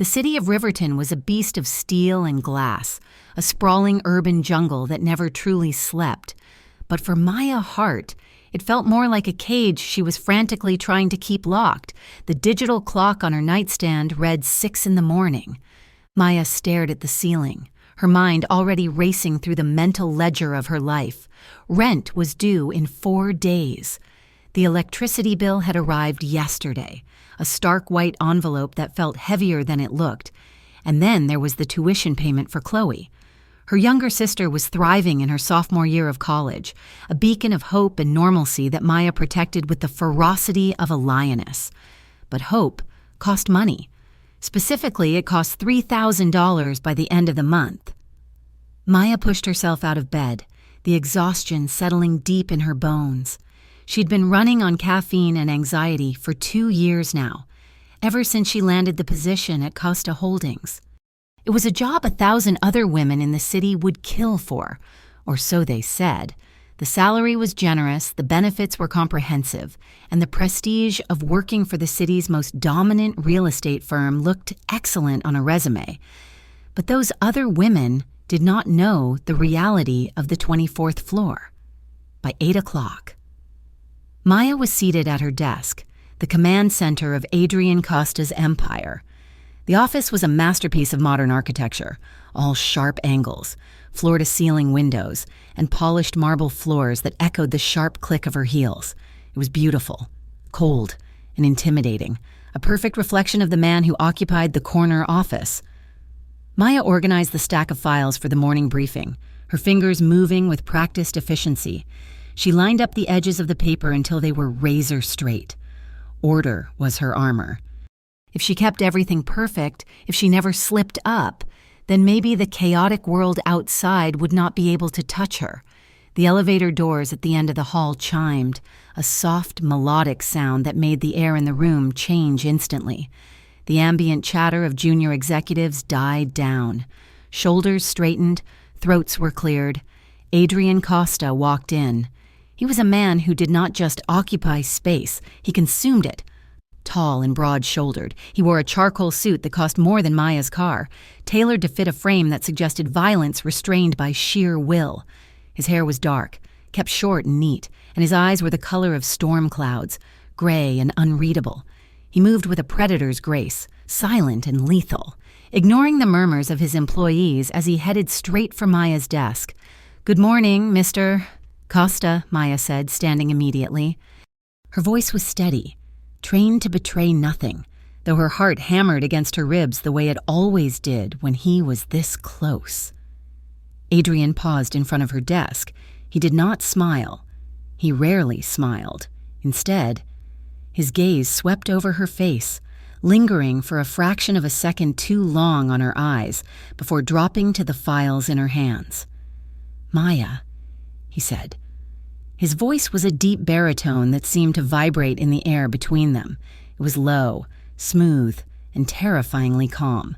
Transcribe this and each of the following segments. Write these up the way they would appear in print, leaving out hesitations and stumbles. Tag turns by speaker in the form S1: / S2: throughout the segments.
S1: The city of Riverton was a beast of steel and glass, a sprawling urban jungle that never truly slept. But for Maya Hart, it felt more like a cage she was frantically trying to keep locked. The digital clock on her nightstand read 6 in the morning. Maya stared at the ceiling, her mind already racing through the mental ledger of her life. Rent was due in 4 days. The electricity bill had arrived yesterday, a stark white envelope that felt heavier than it looked. And then there was the tuition payment for Chloe. Her younger sister was thriving in her sophomore year of college, a beacon of hope and normalcy that Maya protected with the ferocity of a lioness. But hope cost money. Specifically, it cost $3,000 by the end of the month. Maya pushed herself out of bed, the exhaustion settling deep in her bones. She'd been running on caffeine and anxiety for 2 years now, ever since she landed the position at Costa Holdings. It was a job 1,000 other women in the city would kill for, or so they said. The salary was generous, the benefits were comprehensive, and the prestige of working for the city's most dominant real estate firm looked excellent on a resume. But those other women did not know the reality of the 24th floor. By 8 o'clock, Maya was seated at her desk, the command center of Adrian Costa's empire. The office was a masterpiece of modern architecture, all sharp angles, floor-to-ceiling windows, and polished marble floors that echoed the sharp click of her heels. It was beautiful, cold, and intimidating, a perfect reflection of the man who occupied the corner office. Maya organized the stack of files for the morning briefing, her fingers moving with practiced efficiency. She lined up the edges of the paper until they were razor straight. Order was her armor. If she kept everything perfect, if she never slipped up, then maybe the chaotic world outside would not be able to touch her. The elevator doors at the end of the hall chimed, a soft, melodic sound that made the air in the room change instantly. The ambient chatter of junior executives died down. Shoulders straightened, throats were cleared. Adrian Costa walked in. He was a man who did not just occupy space, he consumed it. Tall and broad-shouldered, he wore a charcoal suit that cost more than Maya's car, tailored to fit a frame that suggested violence restrained by sheer will. His hair was dark, kept short and neat, and his eyes were the color of storm clouds, gray and unreadable. He moved with a predator's grace, silent and lethal, ignoring the murmurs of his employees as he headed straight for Maya's desk. "Good morning, Mr. Costa," Maya said, standing immediately. Her voice was steady, trained to betray nothing, though her heart hammered against her ribs the way it always did when he was this close. Adrian paused in front of her desk. He did not smile. He rarely smiled. Instead, his gaze swept over her face, lingering for a fraction of a second too long on her eyes before dropping to the files in her hands. "Maya," he said. His voice was a deep baritone that seemed to vibrate in the air between them. It was low, smooth, and terrifyingly calm.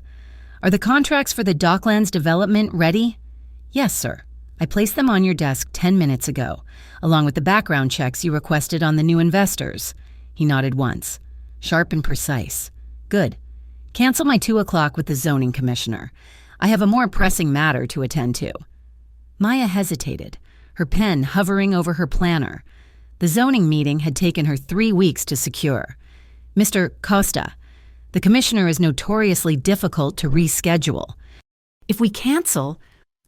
S1: "Are the contracts for the Docklands development ready?" "Yes, sir. I placed them on your desk 10 minutes ago, along with the background checks you requested on the new investors." He nodded once. Sharp and precise. "Good. Cancel my 2 o'clock with the zoning commissioner. I have a more pressing matter to attend to." Maya hesitated, her pen hovering over her planner. The zoning meeting had taken her 3 weeks to secure. "Mr. Costa, the commissioner is notoriously difficult to reschedule." "If we cancel—"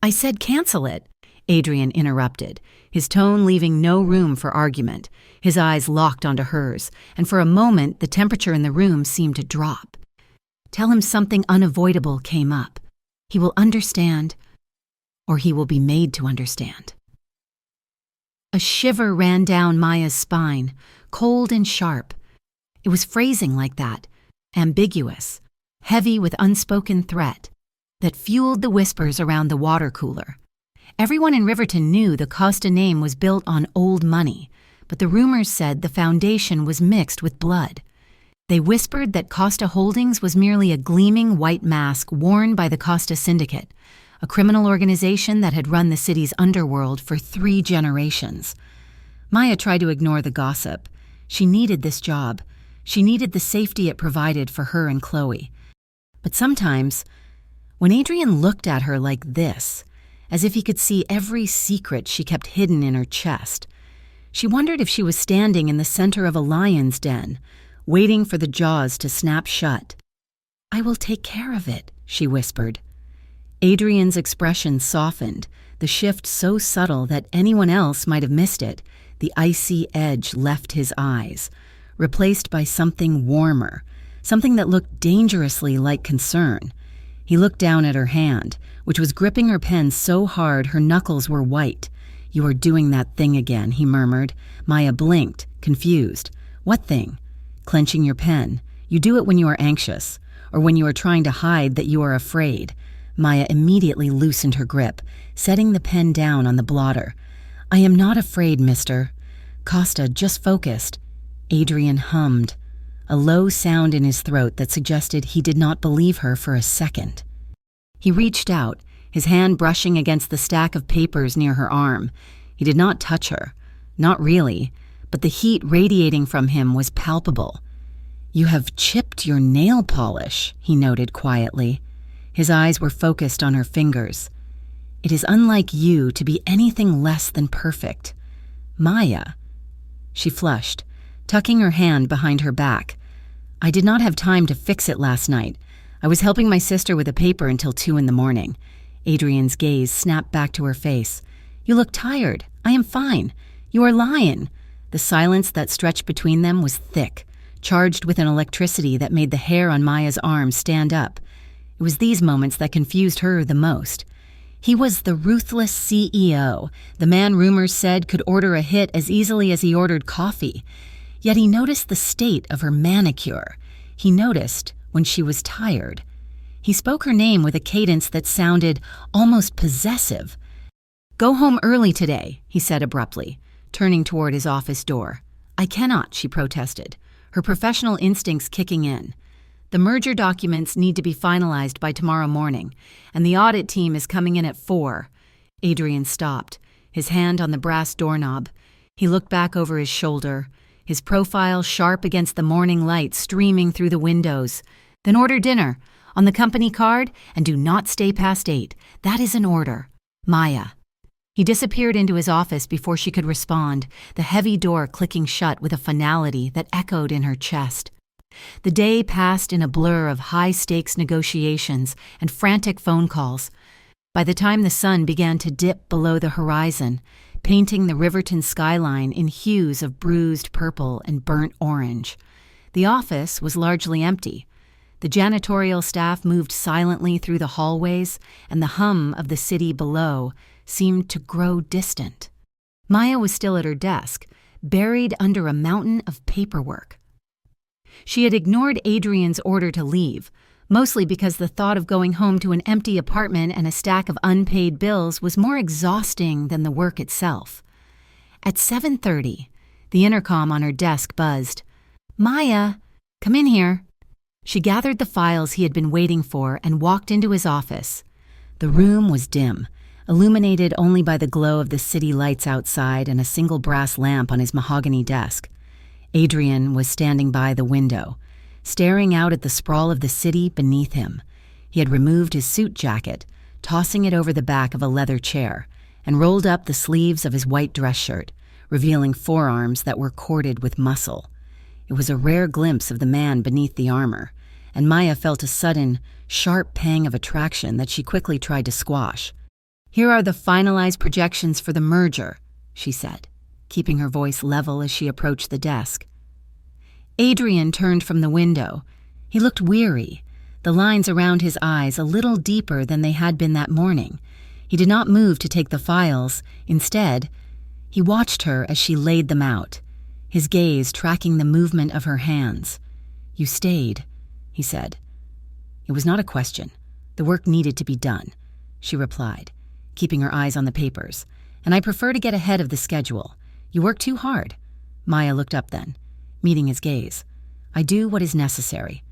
S1: "I said cancel it," Adrian interrupted, his tone leaving no room for argument. His eyes locked onto hers, and for a moment the temperature in the room seemed to drop. "Tell him something unavoidable came up. He will understand, or he will be made to understand." A shiver ran down Maya's spine, cold and sharp. It was phrasing like that, ambiguous, heavy with unspoken threat, that fueled the whispers around the water cooler. Everyone in Riverton knew the Costa name was built on old money, but the rumors said the foundation was mixed with blood. They whispered that Costa Holdings was merely a gleaming white mask worn by the Costa Syndicate, a criminal organization that had run the city's underworld for 3 generations. Maya tried to ignore the gossip. She needed this job. She needed the safety it provided for her and Chloe. But sometimes, when Adrian looked at her like this, as if he could see every secret she kept hidden in her chest, she wondered if she was standing in the center of a lion's den, waiting for the jaws to snap shut. "I will take care of it," she whispered. Adrian's expression softened, the shift so subtle that anyone else might have missed it. The icy edge left his eyes, replaced by something warmer, something that looked dangerously like concern. He looked down at her hand, which was gripping her pen so hard her knuckles were white. "You are doing that thing again," he murmured. Maya blinked, confused. "What thing?" "Clenching your pen. You do it when you are anxious, or when you are trying to hide that you are afraid." Maya immediately loosened her grip, setting the pen down on the blotter. "I am not afraid, mister." "Costa, just focused." Adrian hummed, a low sound in his throat that suggested he did not believe her for a second. He reached out, his hand brushing against the stack of papers near her arm. He did not touch her. Not really, but the heat radiating from him was palpable. "You have chipped your nail polish," he noted quietly. His eyes were focused on her fingers. "It is unlike you to be anything less than perfect." "Maya." She flushed, tucking her hand behind her back. "I did not have time to fix it last night. I was helping my sister with a paper until 2 in the morning. Adrian's gaze snapped back to her face. "You look tired. I am fine. You are lying." The silence that stretched between them was thick, charged with an electricity that made the hair on Maya's arm stand up. It was these moments that confused her the most. He was the ruthless CEO, the man rumors said could order a hit as easily as he ordered coffee. Yet he noticed the state of her manicure. He noticed when she was tired. He spoke her name with a cadence that sounded almost possessive. "Go home early today," he said abruptly, turning toward his office door. "I cannot," she protested, her professional instincts kicking in. "The merger documents need to be finalized by tomorrow morning, and the audit team is coming in at 4. Adrian stopped, his hand on the brass doorknob. He looked back over his shoulder, his profile sharp against the morning light streaming through the windows. "Then order dinner on the company card, and do not stay past 8. That is an order. Maya." He disappeared into his office before she could respond, the heavy door clicking shut with a finality that echoed in her chest. The day passed in a blur of high-stakes negotiations and frantic phone calls. By the time the sun began to dip below the horizon, painting the Riverton skyline in hues of bruised purple and burnt orange, the office was largely empty. The janitorial staff moved silently through the hallways, and the hum of the city below seemed to grow distant. Maya was still at her desk, buried under a mountain of paperwork. She had ignored Adrian's order to leave, mostly because the thought of going home to an empty apartment and a stack of unpaid bills was more exhausting than the work itself. At 7:30, the intercom on her desk buzzed. "Maya, come in here." She gathered the files he had been waiting for and walked into his office. The room was dim, illuminated only by the glow of the city lights outside and a single brass lamp on his mahogany desk. Adrian was standing by the window, staring out at the sprawl of the city beneath him. He had removed his suit jacket, tossing it over the back of a leather chair, and rolled up the sleeves of his white dress shirt, revealing forearms that were corded with muscle. It was a rare glimpse of the man beneath the armor, and Maya felt a sudden, sharp pang of attraction that she quickly tried to squash. "Here are the finalized projections for the merger," she said, keeping her voice level as she approached the desk. Adrian turned from the window. He looked weary, the lines around his eyes a little deeper than they had been that morning. He did not move to take the files. Instead, he watched her as she laid them out, his gaze tracking the movement of her hands. "You stayed," he said. It was not a question. The work needed to be done, she replied, keeping her eyes on the papers. "And I prefer to get ahead of the schedule. You work too hard." Maya looked up then, meeting his gaze. "I do what is necessary."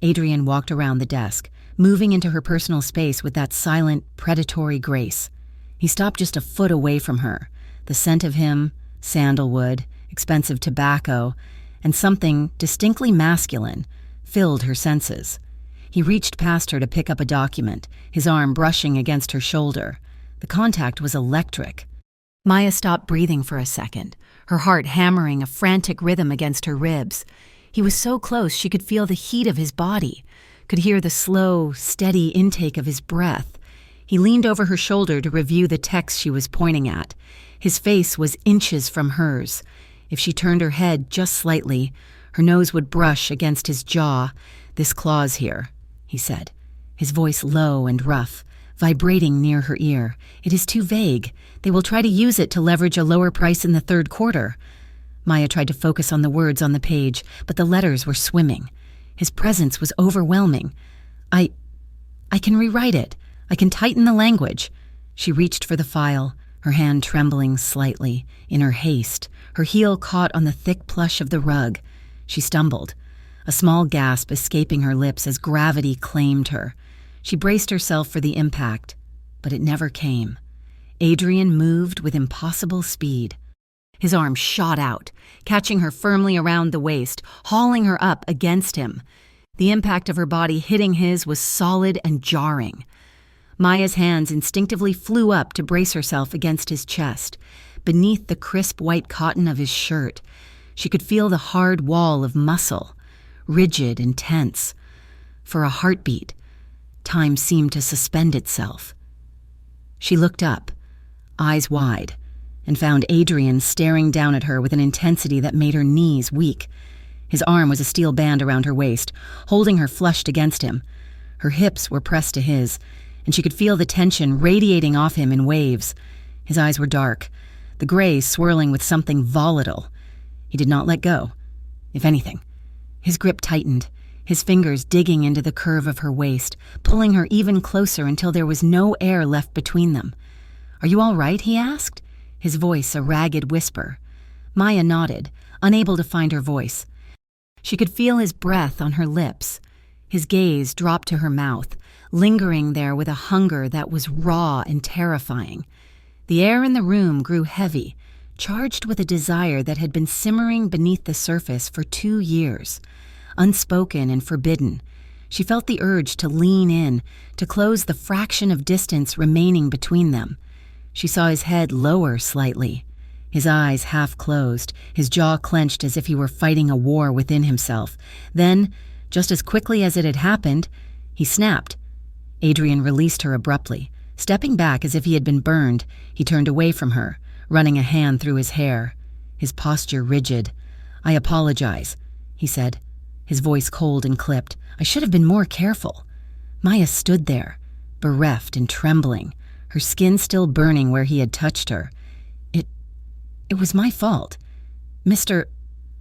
S1: Adrian walked around the desk, moving into her personal space with that silent, predatory grace. He stopped just a foot away from her, the scent of him, sandalwood, expensive tobacco, and something distinctly masculine filled her senses. He reached past her to pick up a document, his arm brushing against her shoulder. The contact was electric. Maya stopped breathing for a second, her heart hammering a frantic rhythm against her ribs. He was so close she could feel the heat of his body, could hear the slow, steady intake of his breath. He leaned over her shoulder to review the text she was pointing at. His face was inches from hers. If she turned her head just slightly, her nose would brush against his jaw. "This clause here," he said, his voice low and rough, vibrating near her ear. "It is too vague. They will try to use it to leverage a lower price in the third quarter." Maya tried to focus on the words on the page, but the letters were swimming. His presence was overwhelming. I can rewrite it. I can tighten the language." She reached for the file, her hand trembling slightly. In her haste, her heel caught on the thick plush of the rug. She stumbled, a small gasp escaping her lips as gravity claimed her. She braced herself for the impact, but it never came. Adrian moved with impossible speed. His arm shot out, catching her firmly around the waist, hauling her up against him. The impact of her body hitting his was solid and jarring. Maya's hands instinctively flew up to brace herself against his chest. Beneath the crisp white cotton of his shirt, she could feel the hard wall of muscle, rigid and tense. For a heartbeat, time seemed to suspend itself. She looked up, eyes wide, and found Adrian staring down at her with an intensity that made her knees weak. His arm was a steel band around her waist, holding her flushed against him. Her hips were pressed to his, and she could feel the tension radiating off him in waves. His eyes were dark, the gray swirling with something volatile. He did not let go. If anything, his grip tightened, his fingers digging into the curve of her waist, pulling her even closer until there was no air left between them. "Are you all right?" he asked, his voice a ragged whisper. Maya nodded, unable to find her voice. She could feel his breath on her lips. His gaze dropped to her mouth, lingering there with a hunger that was raw and terrifying. The air in the room grew heavy, charged with a desire that had been simmering beneath the surface for 2 years. Unspoken and forbidden, she felt the urge to lean in, to close the fraction of distance remaining between them. She saw his head lower slightly, his eyes half closed, his jaw clenched as if he were fighting a war within himself. Then, just as quickly as it had happened, he snapped. Adrian released her abruptly. Stepping back as if he had been burned, he turned away from her, running a hand through his hair, his posture rigid. "I apologize," he said, his voice cold and clipped. "I should have been more careful." Maya stood there, bereft and trembling, her skin still burning where he had touched her. It was my fault. "Mr.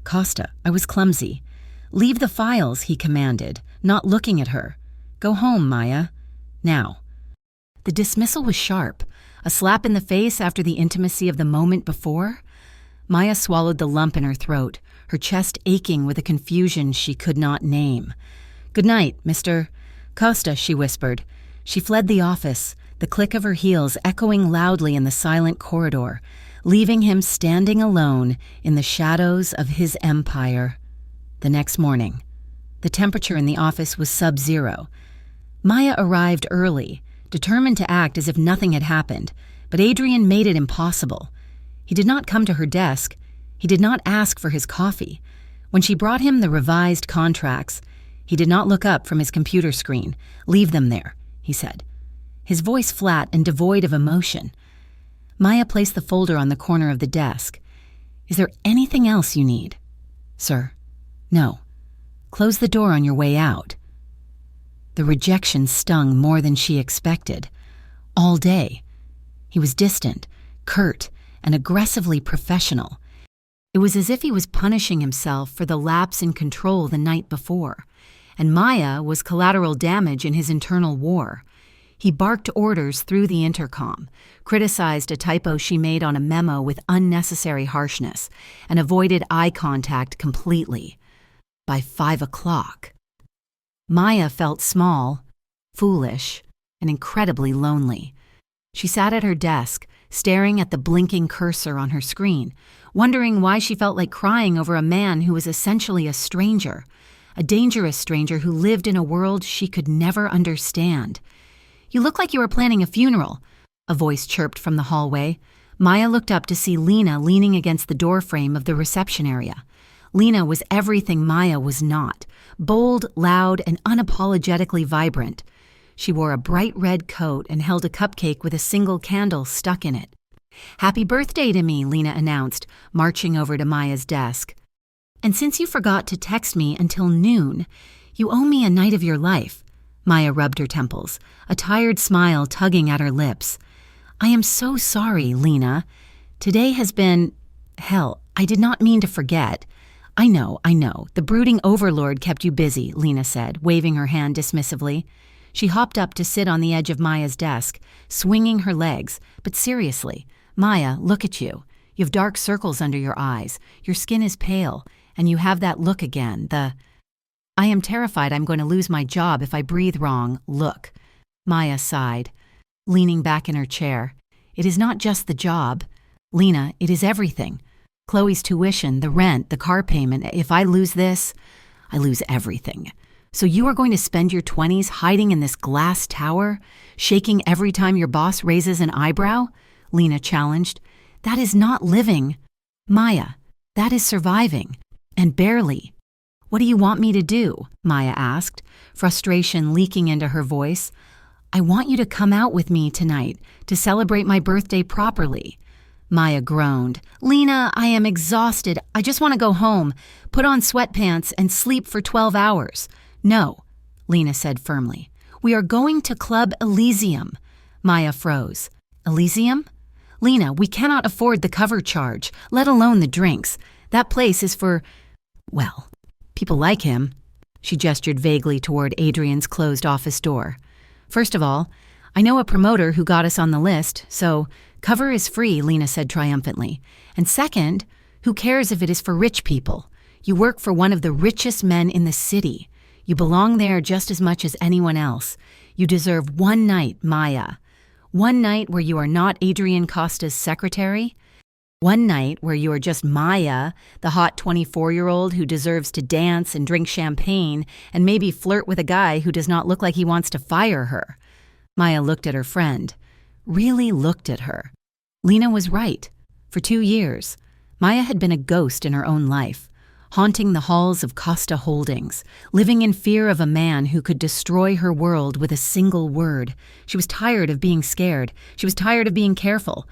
S1: Costa, I was clumsy." "Leave the files," he commanded, not looking at her. "Go home, Maya. Now." The dismissal was sharp, a slap in the face after the intimacy of the moment before. Maya swallowed the lump in her throat, her chest aching with a confusion she could not name. "Good night, Mr. Costa," she whispered. She fled the office, the click of her heels echoing loudly in the silent corridor, leaving him standing alone in the shadows of his empire. The next morning, the temperature in the office was sub-zero. Maya arrived early, determined to act as if nothing had happened, but Adrian made it impossible. He did not come to her desk. He did not ask for his coffee. When she brought him the revised contracts, he did not look up from his computer screen. "Leave them there," he said, his voice flat and devoid of emotion. Maya placed the folder on the corner of the desk. "Is there anything else you need?" "Sir, no. Close the door on your way out." The rejection stung more than she expected. All day, he was distant, curt, and aggressively professional. It was as if he was punishing himself for the lapse in control the night before, and Maya was collateral damage in his internal war. He barked orders through the intercom, criticized a typo she made on a memo with unnecessary harshness, and avoided eye contact completely. By 5 o'clock, Maya felt small, foolish, and incredibly lonely. She sat at her desk, staring at the blinking cursor on her screen, wondering why she felt like crying over a man who was essentially a stranger, a dangerous stranger who lived in a world she could never understand. "You look like you were planning a funeral," a voice chirped from the hallway. Maya looked up to see Lena leaning against the doorframe of the reception area. Lena was everything Maya was not, bold, loud, and unapologetically vibrant. She wore a bright red coat and held a cupcake with a single candle stuck in it. "Happy birthday to me," Lena announced, marching over to Maya's desk. "And since you forgot to text me until noon, you owe me a night of your life." Maya rubbed her temples, a tired smile tugging at her lips. "I am so sorry, Lena. Today has been... hell, I did not mean to forget." I know. The brooding overlord kept you busy," Lena said, waving her hand dismissively. She hopped up to sit on the edge of Maya's desk, swinging her legs. "But seriously, Maya, look at you. You have dark circles under your eyes. Your skin is pale, and you have that look again, I am terrified I'm going to lose my job if I breathe wrong look." Maya sighed, leaning back in her chair. "It is not just the job. Lena, it is everything. Chloe's tuition, the rent, the car payment. If I lose this, I lose everything. So you are going to spend your 20s hiding in this glass tower, shaking every time your boss raises an eyebrow?" Lena challenged. "That is not living. Maya, that is surviving. And barely." "What do you want me to do?" Maya asked, frustration leaking into her voice. "I want you to come out with me tonight to celebrate my birthday properly." Maya groaned. "Lena, I am exhausted. I just want to go home, put on sweatpants, and sleep for 12 hours. "No," Lena said firmly. "We are going to Club Elysium." Maya froze. "Elysium?" "Lena, we cannot afford the cover charge, let alone the drinks. That place is for, well, people like him." She gestured vaguely toward Adrian's closed office door. "First of all, I know a promoter who got us on the list, so cover is free," Lena said triumphantly. "And second, who cares if it is for rich people? You work for one of the richest men in the city. You belong there just as much as anyone else. You deserve one night, Maya. One night where you are not Adrian Costa's secretary. One night where you are just Maya, the hot 24-year-old who deserves to dance and drink champagne and maybe flirt with a guy who does not look like he wants to fire her." Maya looked at her friend. Really looked at her. Lena was right. For 2 years, Maya had been a ghost in her own life, haunting the halls of Costa Holdings, living in fear of a man who could destroy her world with a single word. She was tired of being scared. She was tired of being careful.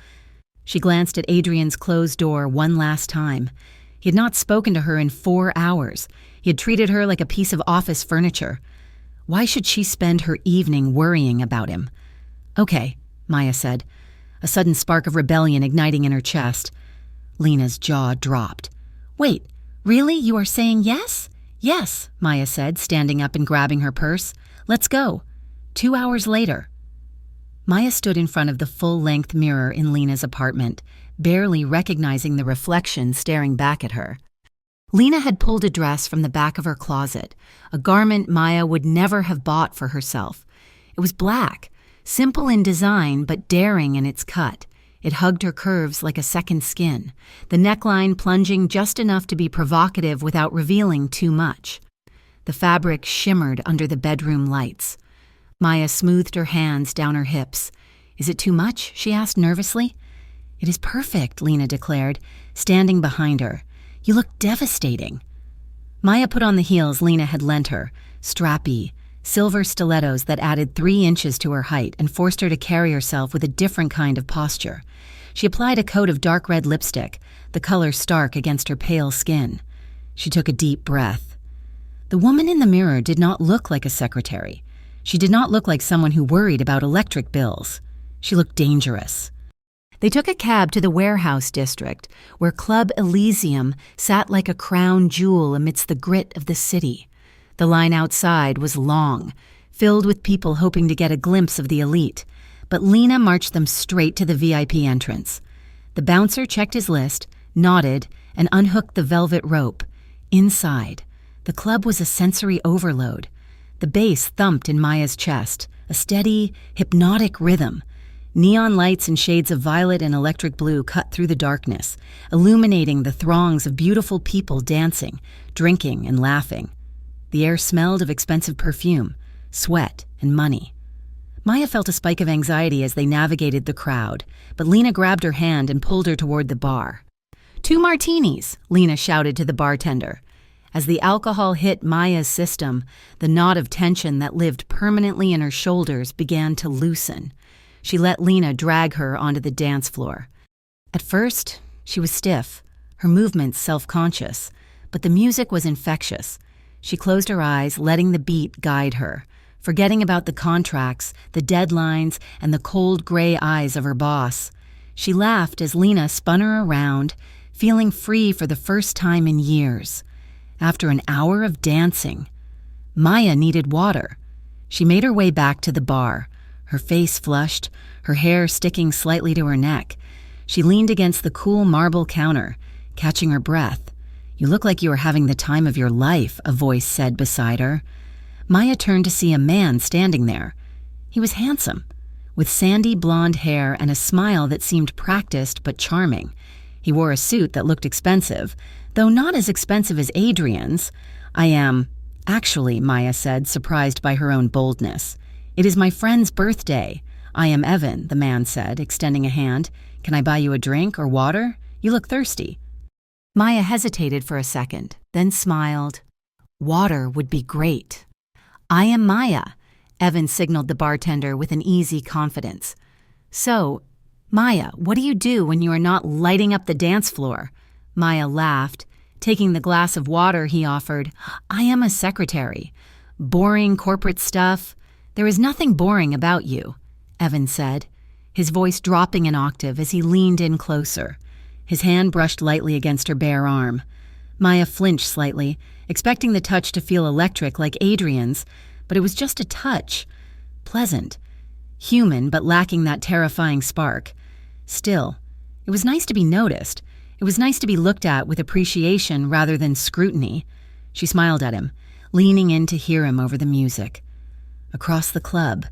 S1: She glanced at Adrian's closed door one last time. He had not spoken to her in 4 hours. He had treated her like a piece of office furniture. Why should she spend her evening worrying about him? "Okay," Maya said, a sudden spark of rebellion igniting in her chest. Lena's jaw dropped. "Wait, really? You are saying yes?" "Yes," Maya said, standing up and grabbing her purse. "Let's go." 2 hours later. Maya stood in front of the full-length mirror in Lena's apartment, barely recognizing the reflection staring back at her. Lena had pulled a dress from the back of her closet, a garment Maya would never have bought for herself. It was black, simple in design but daring in its cut. It hugged her curves like a second skin, the neckline plunging just enough to be provocative without revealing too much. The fabric shimmered under the bedroom lights. Maya smoothed her hands down her hips. "Is it too much?" she asked nervously. "It is perfect," Lena declared, standing behind her. "You look devastating." Maya put on the heels Lena had lent her, strappy, silver stilettos that added 3 inches to her height and forced her to carry herself with a different kind of posture. She applied a coat of dark red lipstick, the color stark against her pale skin. She took a deep breath. The woman in the mirror did not look like a secretary. She did not look like someone who worried about electric bills. She looked dangerous. They took a cab to the warehouse district, where Club Elysium sat like a crown jewel amidst the grit of the city. The line outside was long, filled with people hoping to get a glimpse of the elite, but Lena marched them straight to the VIP entrance. The bouncer checked his list, nodded, and unhooked the velvet rope. Inside, the club was a sensory overload. The bass thumped in Maya's chest, a steady, hypnotic rhythm. Neon lights in shades of violet and electric blue cut through the darkness, illuminating the throngs of beautiful people dancing, drinking, and laughing. The air smelled of expensive perfume, sweat, and money. Maya felt a spike of anxiety as they navigated the crowd, but Lena grabbed her hand and pulled her toward the bar. "2 martinis," Lena shouted to the bartender. As the alcohol hit Maya's system, the knot of tension that lived permanently in her shoulders began to loosen. She let Lena drag her onto the dance floor. At first, she was stiff, her movements self-conscious, but the music was infectious. She closed her eyes, letting the beat guide her, forgetting about the contracts, the deadlines, and the cold gray eyes of her boss. She laughed as Lena spun her around, feeling free for the first time in years. After an hour of dancing, Maya needed water. She made her way back to the bar, her face flushed, her hair sticking slightly to her neck. She leaned against the cool marble counter, catching her breath. "You look like you are having the time of your life," a voice said beside her. Maya turned to see a man standing there. He was handsome, with sandy blonde hair and a smile that seemed practiced but charming. He wore a suit that looked expensive, though not as expensive as Adrian's. Actually, Maya said, surprised by her own boldness. "It is my friend's birthday. I am Evan," the man said, extending a hand. "Can I buy you a drink or water? You look thirsty." Maya hesitated for a second, then smiled. "Water would be great." "I am Maya," Evan signaled the bartender with an easy confidence. "So, Maya, what do you do when you are not lighting up the dance floor?" Maya laughed, taking the glass of water he offered. "I am a secretary. Boring corporate stuff. There is nothing boring about you," Evan said, his voice dropping an octave as he leaned in closer. His hand brushed lightly against her bare arm. Maya flinched slightly, expecting the touch to feel electric like Adrian's, but it was just a touch. Pleasant. Human, but lacking that terrifying spark. Still, it was nice to be noticed. It was nice to be looked at with appreciation rather than scrutiny. She smiled at him, leaning in to hear him over the music. Across the club,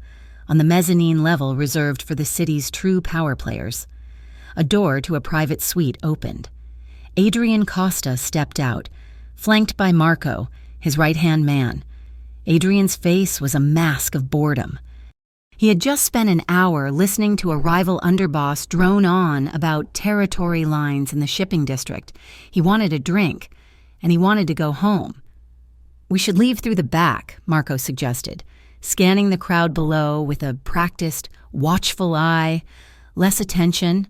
S1: on the mezzanine level reserved for the city's true power players, a door to a private suite opened. Adrian Costa stepped out, flanked by Marco, his right-hand man. Adrian's face was a mask of boredom. He had just spent an hour listening to a rival underboss drone on about territory lines in the shipping district. He wanted a drink, and he wanted to go home. "We should leave through the back," Marco suggested, scanning the crowd below with a practiced, watchful eye. "Less attention."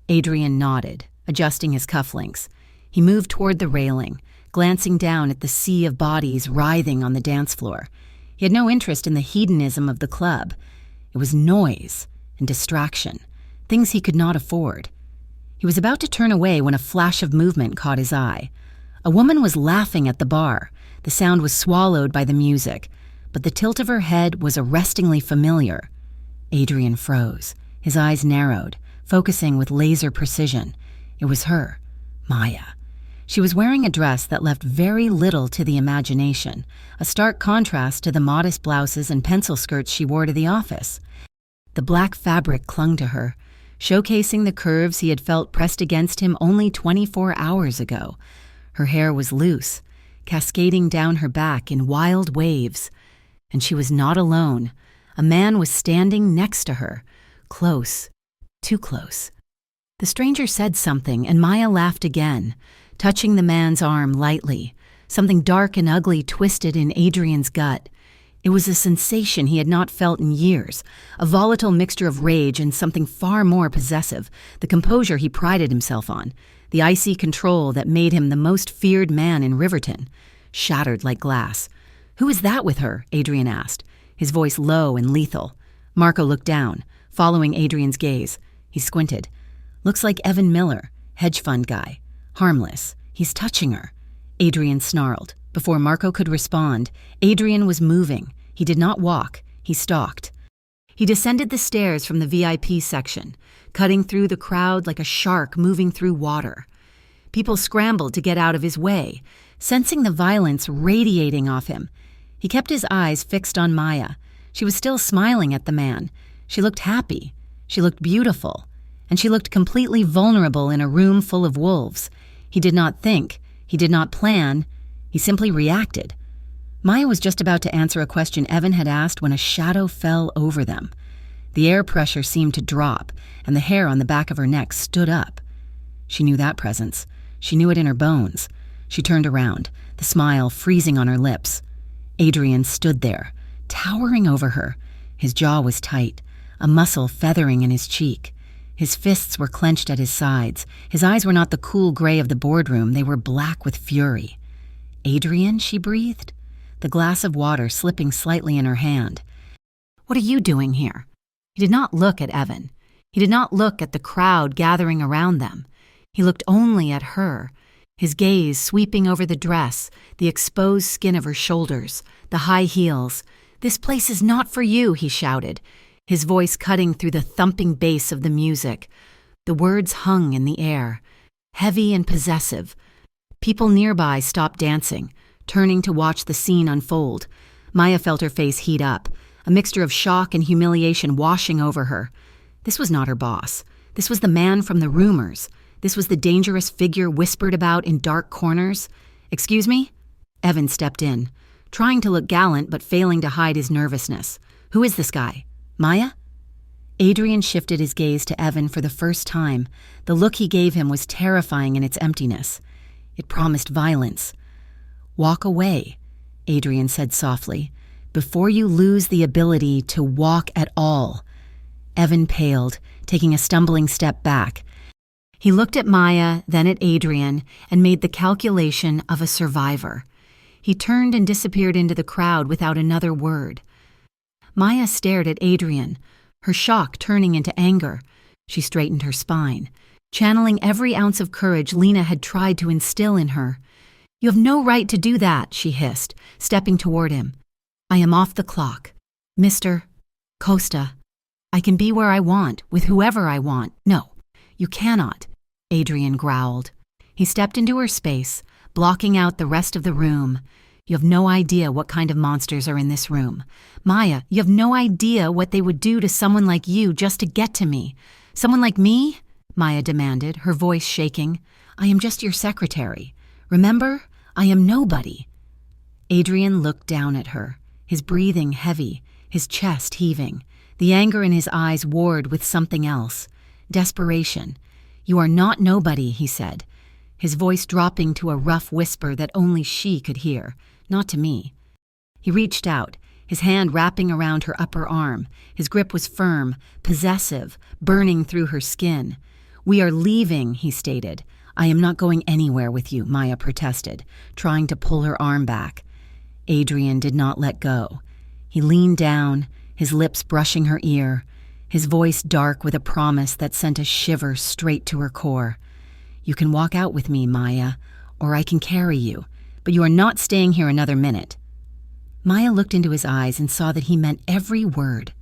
S1: Adrian nodded, adjusting his cufflinks. He moved toward the railing, glancing down at the sea of bodies writhing on the dance floor. He had no interest in the hedonism of the club. It was noise and distraction, things he could not afford. He was about to turn away when a flash of movement caught his eye. A woman was laughing at the bar. The sound was swallowed by the music, but the tilt of her head was arrestingly familiar. Adrian froze, his eyes narrowed, focusing with laser precision. It was her, Maya. She was wearing a dress that left very little to the imagination, a stark contrast to the modest blouses and pencil skirts she wore to the office. The black fabric clung to her, showcasing the curves he had felt pressed against him only 24 hours ago. Her hair was loose, cascading down her back in wild waves. And she was not alone. A man was standing next to her, close, too close. The stranger said something, and Maya laughed again, touching the man's arm lightly. Something dark and ugly twisted in Adrian's gut. It was a sensation he had not felt in years, a volatile mixture of rage and something far more possessive, the composure he prided himself on, the icy control that made him the most feared man in Riverton, shattered like glass. "Who is that with her?" Adrian asked, his voice low and lethal. Marco looked down, following Adrian's gaze. He squinted. "Looks like Evan Miller, hedge fund guy. Harmless. He's touching her." Adrian snarled. Before Marco could respond, Adrian was moving. He did not walk. He stalked. He descended the stairs from the VIP section, cutting through the crowd like a shark moving through water. People scrambled to get out of his way, sensing the violence radiating off him. He kept his eyes fixed on Maya. She was still smiling at the man. She looked happy. She looked beautiful. And she looked completely vulnerable in a room full of wolves. He did not think. He did not plan. He simply reacted. Maya was just about to answer a question Evan had asked when a shadow fell over them. The air pressure seemed to drop, and the hair on the back of her neck stood up. She knew that presence. She knew it in her bones. She turned around, the smile freezing on her lips. Adrian stood there, towering over her. His jaw was tight, a muscle feathering in his cheek. His fists were clenched at his sides. His eyes were not the cool gray of the boardroom. They were black with fury. "Adrian," she breathed, the glass of water slipping slightly in her hand. "What are you doing here?" He did not look at Evan. He did not look at the crowd gathering around them. He looked only at her, his gaze sweeping over the dress, the exposed skin of her shoulders, the high heels. "This place is not for you," he shouted, his voice cutting through the thumping bass of the music. The words hung in the air, heavy and possessive. People nearby stopped dancing, turning to watch the scene unfold. Maya felt her face heat up, a mixture of shock and humiliation washing over her. This was not her boss. This was the man from the rumors. This was the dangerous figure whispered about in dark corners. "Excuse me?" Evan stepped in, trying to look gallant but failing to hide his nervousness. "Who is this guy? Maya?" Adrian shifted his gaze to Evan for the first time. The look he gave him was terrifying in its emptiness. It promised violence. "Walk away," Adrian said softly, "before you lose the ability to walk at all." Evan paled, taking a stumbling step back. He looked at Maya, then at Adrian, and made the calculation of a survivor. He turned and disappeared into the crowd without another word. Maya stared at Adrian, her shock turning into anger. She straightened her spine, channeling every ounce of courage Lena had tried to instill in her. "You have no right to do that," she hissed, stepping toward him. "I am off the clock. Mr. Costa, I can be where I want, with whoever I want." "No, you cannot," Adrian growled. He stepped into her space, blocking out the rest of the room. "You have no idea what kind of monsters are in this room. Maya, you have no idea what they would do to someone like you just to get to me." "Someone like me?" Maya demanded, her voice shaking. "I am just your secretary. Remember, I am nobody." Adrian looked down at her, his breathing heavy, his chest heaving. The anger in his eyes warred with something else. Desperation. "You are not nobody," he said, his voice dropping to a rough whisper that only she could hear. "Not to me." He reached out, his hand wrapping around her upper arm. His grip was firm, possessive, burning through her skin. "We are leaving," he stated. "I am not going anywhere with you," Maya protested, trying to pull her arm back. Adrian did not let go. He leaned down, his lips brushing her ear, his voice dark with a promise that sent a shiver straight to her core. "You can walk out with me, Maya, or I can carry you, but you are not staying here another minute." Maya looked into his eyes and saw that he meant every word.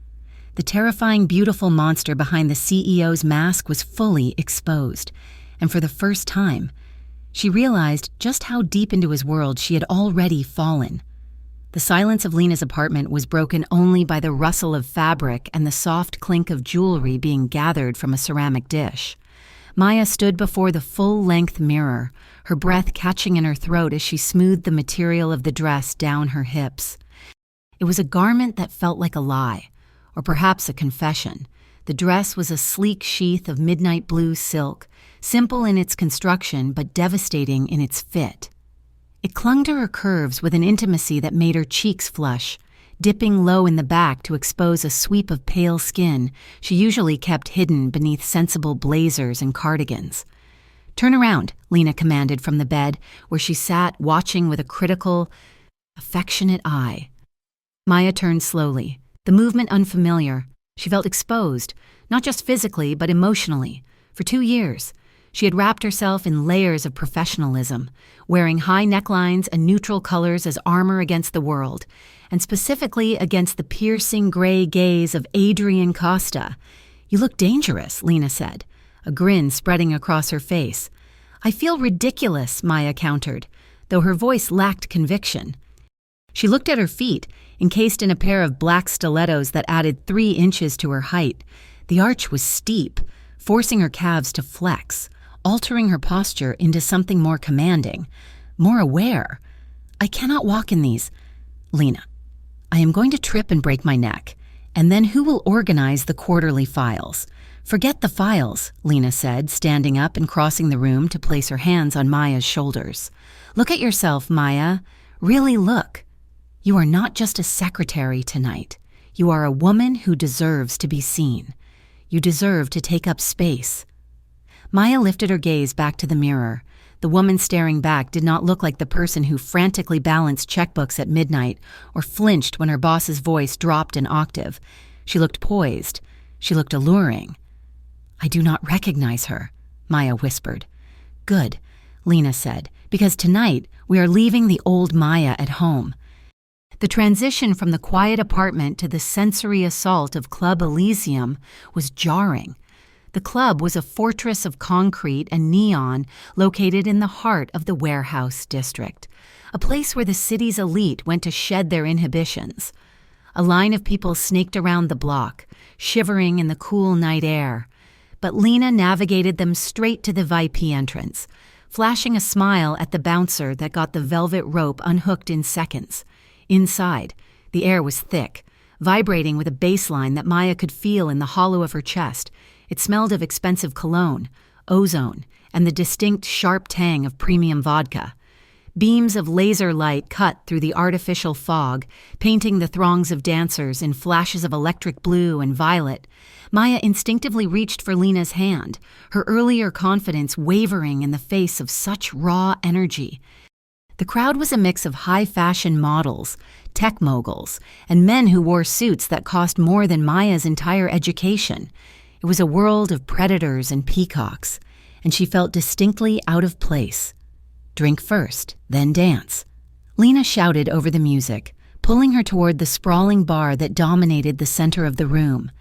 S1: The terrifying, beautiful monster behind the CEO's mask was fully exposed, and for the first time, she realized just how deep into his world she had already fallen. The silence of Lena's apartment was broken only by the rustle of fabric and the soft clink of jewelry being gathered from a ceramic dish. Maya stood before the full-length mirror, her breath catching in her throat as she smoothed the material of the dress down her hips. It was a garment that felt like a lie, or perhaps a confession. The dress was a sleek sheath of midnight blue silk, simple in its construction but devastating in its fit. It clung to her curves with an intimacy that made her cheeks flush, dipping low in the back to expose a sweep of pale skin she usually kept hidden beneath sensible blazers and cardigans. "Turn around," Lena commanded from the bed, where she sat watching with a critical, affectionate eye. Maya turned slowly, the movement unfamiliar. She felt exposed, not just physically but emotionally. For 2 years, she had wrapped herself in layers of professionalism, wearing high necklines and neutral colors as armor against the world, and specifically against the piercing gray gaze of Adrian Costa. "You look dangerous," Lena said, a grin spreading across her face. "I feel ridiculous," Maya countered, though her voice lacked conviction. She looked at her feet, encased in a pair of black stilettos that added 3 inches to her height. The arch was steep, forcing her calves to flex, altering her posture into something more commanding, more aware. "I cannot walk in these. Lena, I am going to trip and break my neck. And then who will organize the quarterly files? Forget the files, Lena said, standing up and crossing the room to place her hands on Maya's shoulders. Look at yourself, Maya. Really look. You are not just a secretary tonight. You are a woman who deserves to be seen. You deserve to take up space. Maya lifted her gaze back to the mirror. The woman staring back did not look like the person who frantically balanced checkbooks at midnight or flinched when her boss's voice dropped an octave. She looked poised. She looked alluring. I do not recognize her, Maya whispered. Good, Lena said, because tonight we are leaving the old Maya at home. The transition from the quiet apartment to the sensory assault of Club Elysium was jarring. The club was a fortress of concrete and neon located in the heart of the warehouse district, a place where the city's elite went to shed their inhibitions. A line of people snaked around the block, shivering in the cool night air. But Lena navigated them straight to the VIP entrance, flashing a smile at the bouncer that got the velvet rope unhooked in seconds. Inside, the air was thick, vibrating with a bass line that Maya could feel in the hollow of her chest. It smelled of expensive cologne, ozone, and the distinct sharp tang of premium vodka. Beams of laser light cut through the artificial fog, painting the throngs of dancers in flashes of electric blue and violet. Maya instinctively reached for Lena's hand, her earlier confidence wavering in the face of such raw energy. The crowd was a mix of high-fashion models, tech moguls, and men who wore suits that cost more than Maya's entire education. It was a world of predators and peacocks, and she felt distinctly out of place. Drink first, then dance. Lena shouted over the music, pulling her toward the sprawling bar that dominated the center of the room.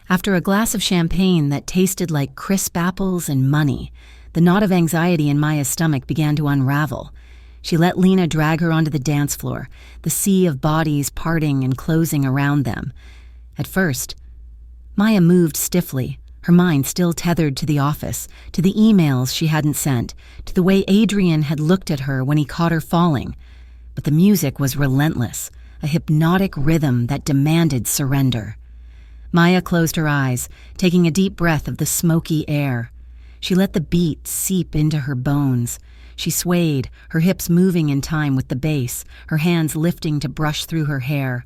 S1: After a glass of champagne that tasted like crisp apples and money, the knot of anxiety in Maya's stomach began to unravel. She let Lena drag her onto the dance floor, the sea of bodies parting and closing around them. At first, Maya moved stiffly, her mind still tethered to the office, to the emails she hadn't sent, to the way Adrian had looked at her when he caught her falling. But the music was relentless, a hypnotic rhythm that demanded surrender. Maya closed her eyes, taking a deep breath of the smoky air. She let the beat seep into her bones. She swayed, her hips moving in time with the bass, her hands lifting to brush through her hair.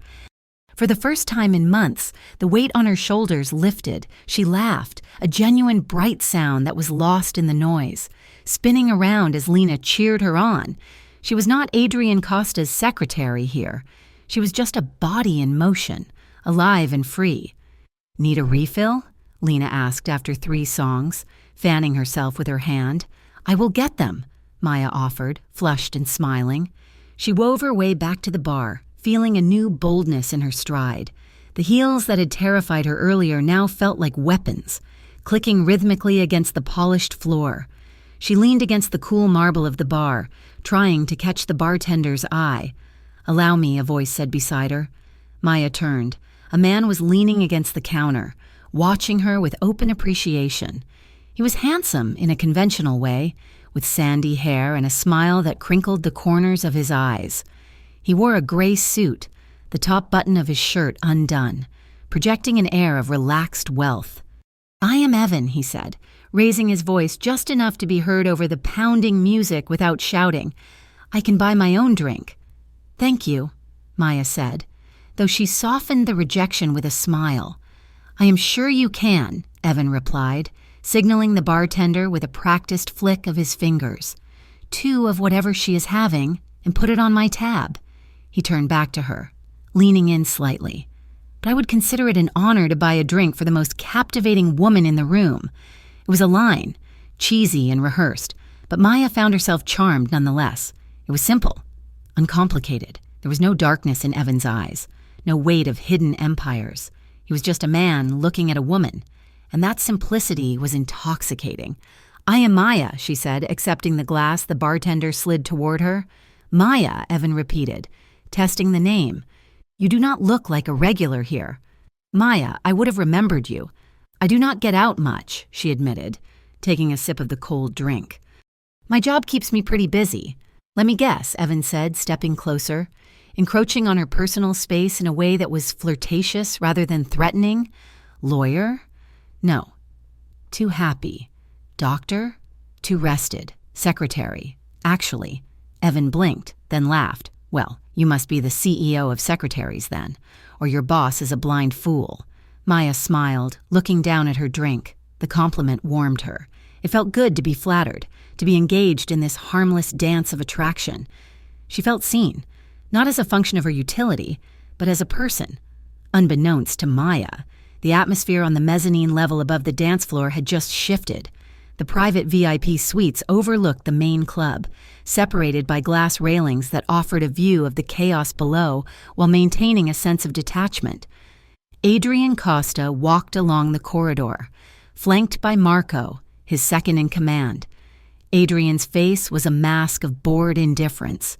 S1: For the first time in months, the weight on her shoulders lifted. She laughed, a genuine bright sound that was lost in the noise, spinning around as Lena cheered her on. She was not Adrian Costa's secretary here. She was just a body in motion, alive and free. Need a refill? Lena asked after 3 songs, fanning herself with her hand. I will get them, Maya offered, flushed and smiling. She wove her way back to the bar, feeling a new boldness in her stride. The heels that had terrified her earlier now felt like weapons, clicking rhythmically against the polished floor. She leaned against the cool marble of the bar, trying to catch the bartender's eye. Allow me, a voice said beside her. Maya turned. A man was leaning against the counter, watching her with open appreciation. He was handsome in a conventional way, with sandy hair and a smile that crinkled the corners of his eyes. He wore a gray suit, the top button of his shirt undone, projecting an air of relaxed wealth. I am Evan, he said, raising his voice just enough to be heard over the pounding music without shouting. I can buy my own drink. Thank you, Maya said, though she softened the rejection with a smile. I am sure you can, Evan replied, signaling the bartender with a practiced flick of his fingers. 2 of whatever she is having, and put it on my tab. He turned back to her, leaning in slightly. But I would consider it an honor to buy a drink for the most captivating woman in the room. It was a line, cheesy and rehearsed, but Maya found herself charmed nonetheless. It was simple, uncomplicated. There was no darkness in Evan's eyes, no weight of hidden empires. He was just a man looking at a woman, and that simplicity was intoxicating. I am Maya, she said, accepting the glass the bartender slid toward her. Maya, Evan repeated, testing the name. You do not look like a regular here. Maya, I would have remembered you. I do not get out much, she admitted, taking a sip of the cold drink. My job keeps me pretty busy. Let me guess, Evan said, stepping closer. encroaching on her personal space in a way that was flirtatious rather than threatening. Lawyer? No. Too happy. Doctor? Too rested. Secretary? Actually. Evan blinked, then laughed. Well, you must be the CEO of secretaries then, or your boss is a blind fool. Maya smiled, looking down at her drink. The compliment warmed her. It felt good to be flattered, to be engaged in this harmless dance of attraction. She felt seen, not as a function of her utility, but as a person. Unbeknownst to Maya, the atmosphere on the mezzanine level above the dance floor had just shifted. The private VIP suites overlooked the main club, separated by glass railings that offered a view of the chaos below while maintaining a sense of detachment. Adrian Costa walked along the corridor, flanked by Marco, his second in command. Adrian's face was a mask of bored indifference.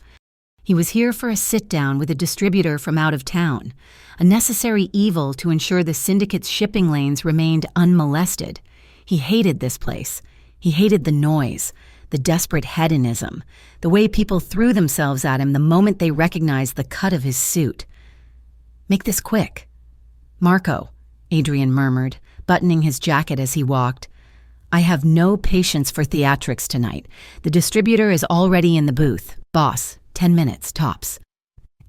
S1: He was here for a sit-down with a distributor from out of town, a necessary evil to ensure the syndicate's shipping lanes remained unmolested. He hated this place. He hated the noise, the desperate hedonism, the way people threw themselves at him the moment they recognized the cut of his suit. "Make this quick." "Marco," Adrian murmured, buttoning his jacket as he walked. "I have no patience for theatrics tonight. The distributor is already in the booth. Boss, 10 minutes, tops."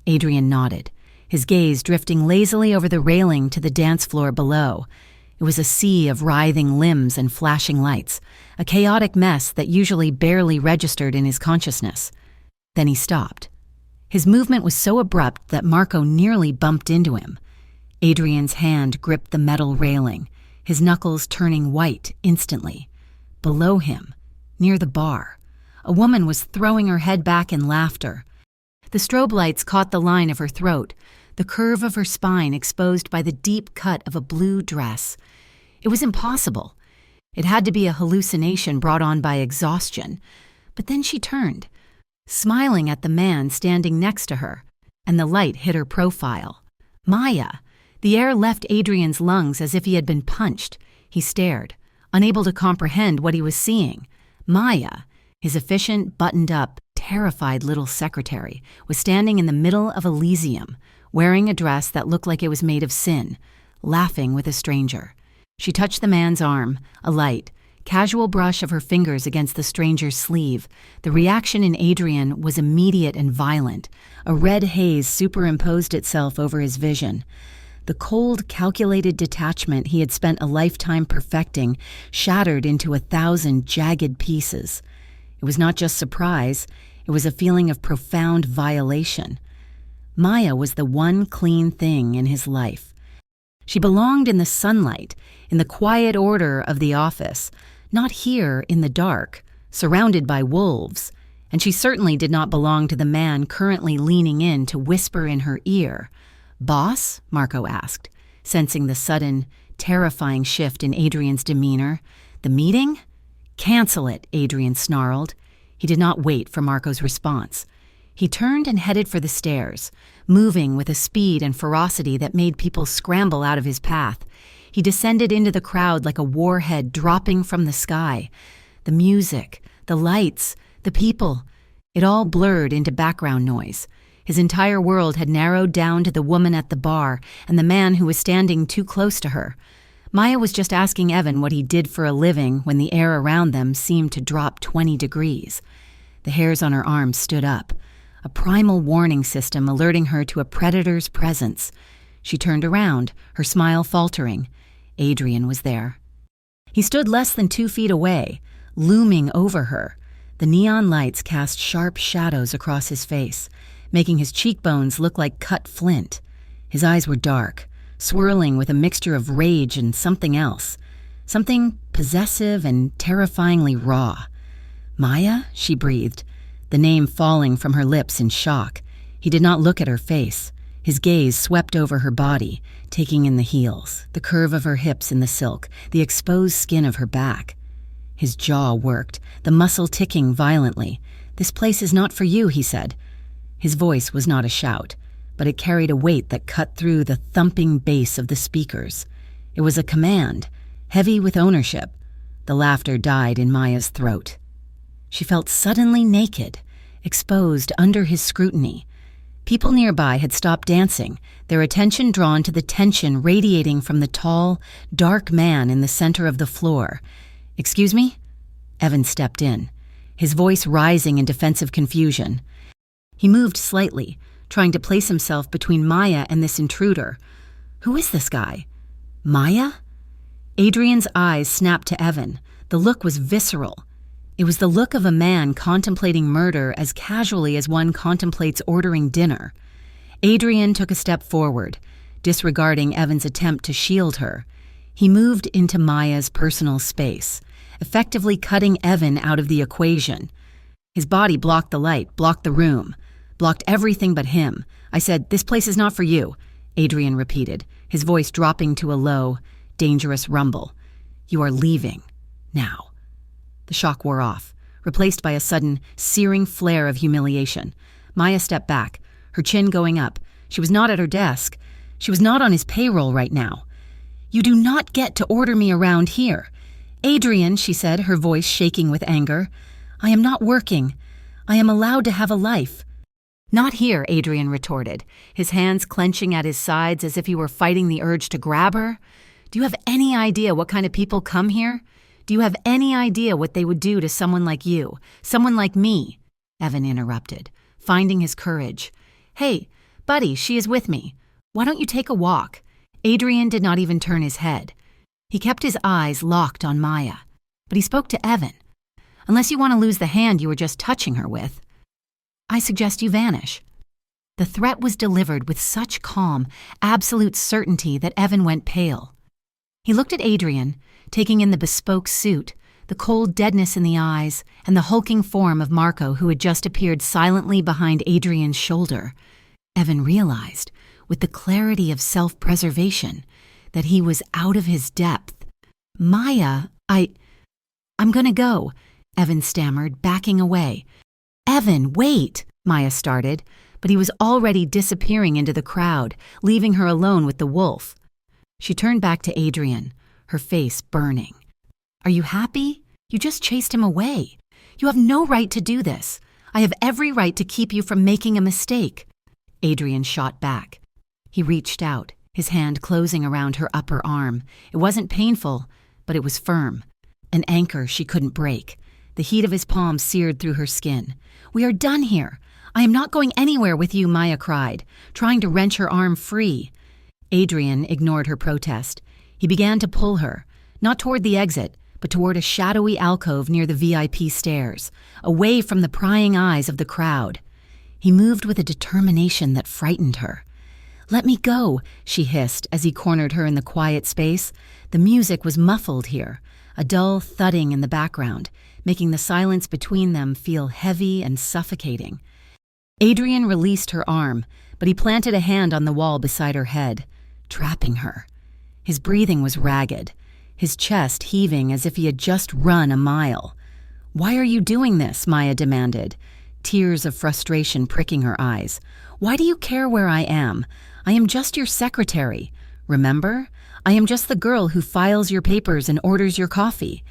S1: Adrian nodded, his gaze drifting lazily over the railing to the dance floor below. It was a sea of writhing limbs and flashing lights, a chaotic mess that usually barely registered in his consciousness. Then he stopped. His movement was so abrupt that Marco nearly bumped into him. Adrian's hand gripped the metal railing, his knuckles turning white instantly. Below him, near the bar, a woman was throwing her head back in laughter. The strobe lights caught the line of her throat, the curve of her spine exposed by the deep cut of a blue dress. It was impossible. It had to be a hallucination brought on by exhaustion. But then she turned, smiling at the man standing next to her, and the light hit her profile. Maya! The air left Adrian's lungs as if he had been punched. He stared, unable to comprehend what he was seeing. Maya, his efficient, buttoned-up, terrified little secretary, was standing in the middle of Elysium, wearing a dress that looked like it was made of sin, laughing with a stranger. She touched the man's arm, a light, casual brush of her fingers against the stranger's sleeve. The reaction in Adrian was immediate and violent. A red haze superimposed itself over his vision. The cold, calculated detachment he had spent a lifetime perfecting shattered into 1,000 jagged pieces. It was not just surprise, it was a feeling of profound violation. Maya was the one clean thing in his life. She belonged in the sunlight, in the quiet order of the office, not here in the dark, surrounded by wolves, and she certainly did not belong to the man currently leaning in to whisper in her ear. "Boss?" Marco asked, sensing the sudden, terrifying shift in Adrian's demeanor. "The meeting?" "Cancel it," Adrian snarled. He did not wait for Marco's response. He turned and headed for the stairs, moving with a speed and ferocity that made people scramble out of his path. He descended into the crowd like a warhead dropping from the sky. The music, the lights, the people, it all blurred into background noise. His entire world had narrowed down to the woman at the bar and the man who was standing too close to her. Maya was just asking Evan what he did for a living when the air around them seemed to drop 20 degrees. The hairs on her arms stood up, a primal warning system alerting her to a predator's presence. She turned around, her smile faltering. Adrian was there. He stood less than 2 feet away, looming over her. The neon lights cast sharp shadows across his face, making his cheekbones look like cut flint. His eyes were dark, swirling with a mixture of rage and something else, something possessive and terrifyingly raw. "Maya?" she breathed, the name falling from her lips in shock. He did not look at her face. His gaze swept over her body, taking in the heels, the curve of her hips in the silk, the exposed skin of her back. His jaw worked, the muscle ticking violently. "This place is not for you," he said. His voice was not a shout, but it carried a weight that cut through the thumping bass of the speakers. It was a command, heavy with ownership. The laughter died in Maya's throat. She felt suddenly naked, exposed under his scrutiny. People nearby had stopped dancing, their attention drawn to the tension radiating from the tall, dark man in the center of the floor. "Excuse me?" Evan stepped in, his voice rising in defensive confusion. He moved slightly, trying to place himself between Maya and this intruder. Who is this guy? Maya? Adrian's eyes snapped to Evan. The look was visceral. It was the look of a man contemplating murder as casually as one contemplates ordering dinner. Adrian took a step forward, disregarding Evan's attempt to shield her. He moved into Maya's personal space, effectively cutting Evan out of the equation. His body blocked the light, blocked the room, blocked everything but him. "I said, this place is not for you," Adrian repeated, his voice dropping to a low, dangerous rumble. "You are leaving. Now." The shock wore off, replaced by a sudden, searing flare of humiliation. Maya stepped back, her chin going up. She was not at her desk. She was not on his payroll right now. "You do not get to order me around here." "Adrian," she said, her voice shaking with anger, "I am not working. I am allowed to have a life." "Not here," Adrian retorted, his hands clenching at his sides as if he were fighting the urge to grab her. "Do you have any idea what kind of people come here? Do you have any idea what they would do to someone like you, someone like me?" Evan interrupted, finding his courage. "Hey, buddy, she is with me. Why don't you take a walk?" Adrian did not even turn his head. He kept his eyes locked on Maya, but he spoke to Evan. "Unless you want to lose the hand you were just touching her with, I suggest you vanish." The threat was delivered with such calm, absolute certainty that Evan went pale. He looked at Adrian, taking in the bespoke suit, the cold deadness in the eyes, and the hulking form of Marco who had just appeared silently behind Adrian's shoulder. Evan realized, with the clarity of self-preservation, that he was out of his depth. "Maya, I'm gonna go," Evan stammered, backing away. "Evan, wait," Maya started, but he was already disappearing into the crowd, leaving her alone with the wolf. She turned back to Adrian, her face burning. "Are you happy? You just chased him away. You have no right to do this. I have every right to keep you from making a mistake." Adrian shot back. He reached out, his hand closing around her upper arm. It wasn't painful, but it was firm. An anchor she couldn't break. The heat of his palm seared through her skin. "We are done here. I am not going anywhere with you," Maya cried, trying to wrench her arm free. Adrian ignored her protest. He began to pull her, not toward the exit, but toward a shadowy alcove near the VIP stairs, away from the prying eyes of the crowd. He moved with a determination that frightened her. "Let me go," she hissed as he cornered her in the quiet space. The music was muffled here, a dull thudding in the background, making the silence between them feel heavy and suffocating. Adrian released her arm, but he planted a hand on the wall beside her head, trapping her. His breathing was ragged, his chest heaving as if he had just run a mile. "Why are you doing this?" Maya demanded, tears of frustration pricking her eyes. "Why do you care where I am? I am just your secretary. Remember? I am just the girl who files your papers and orders your coffee."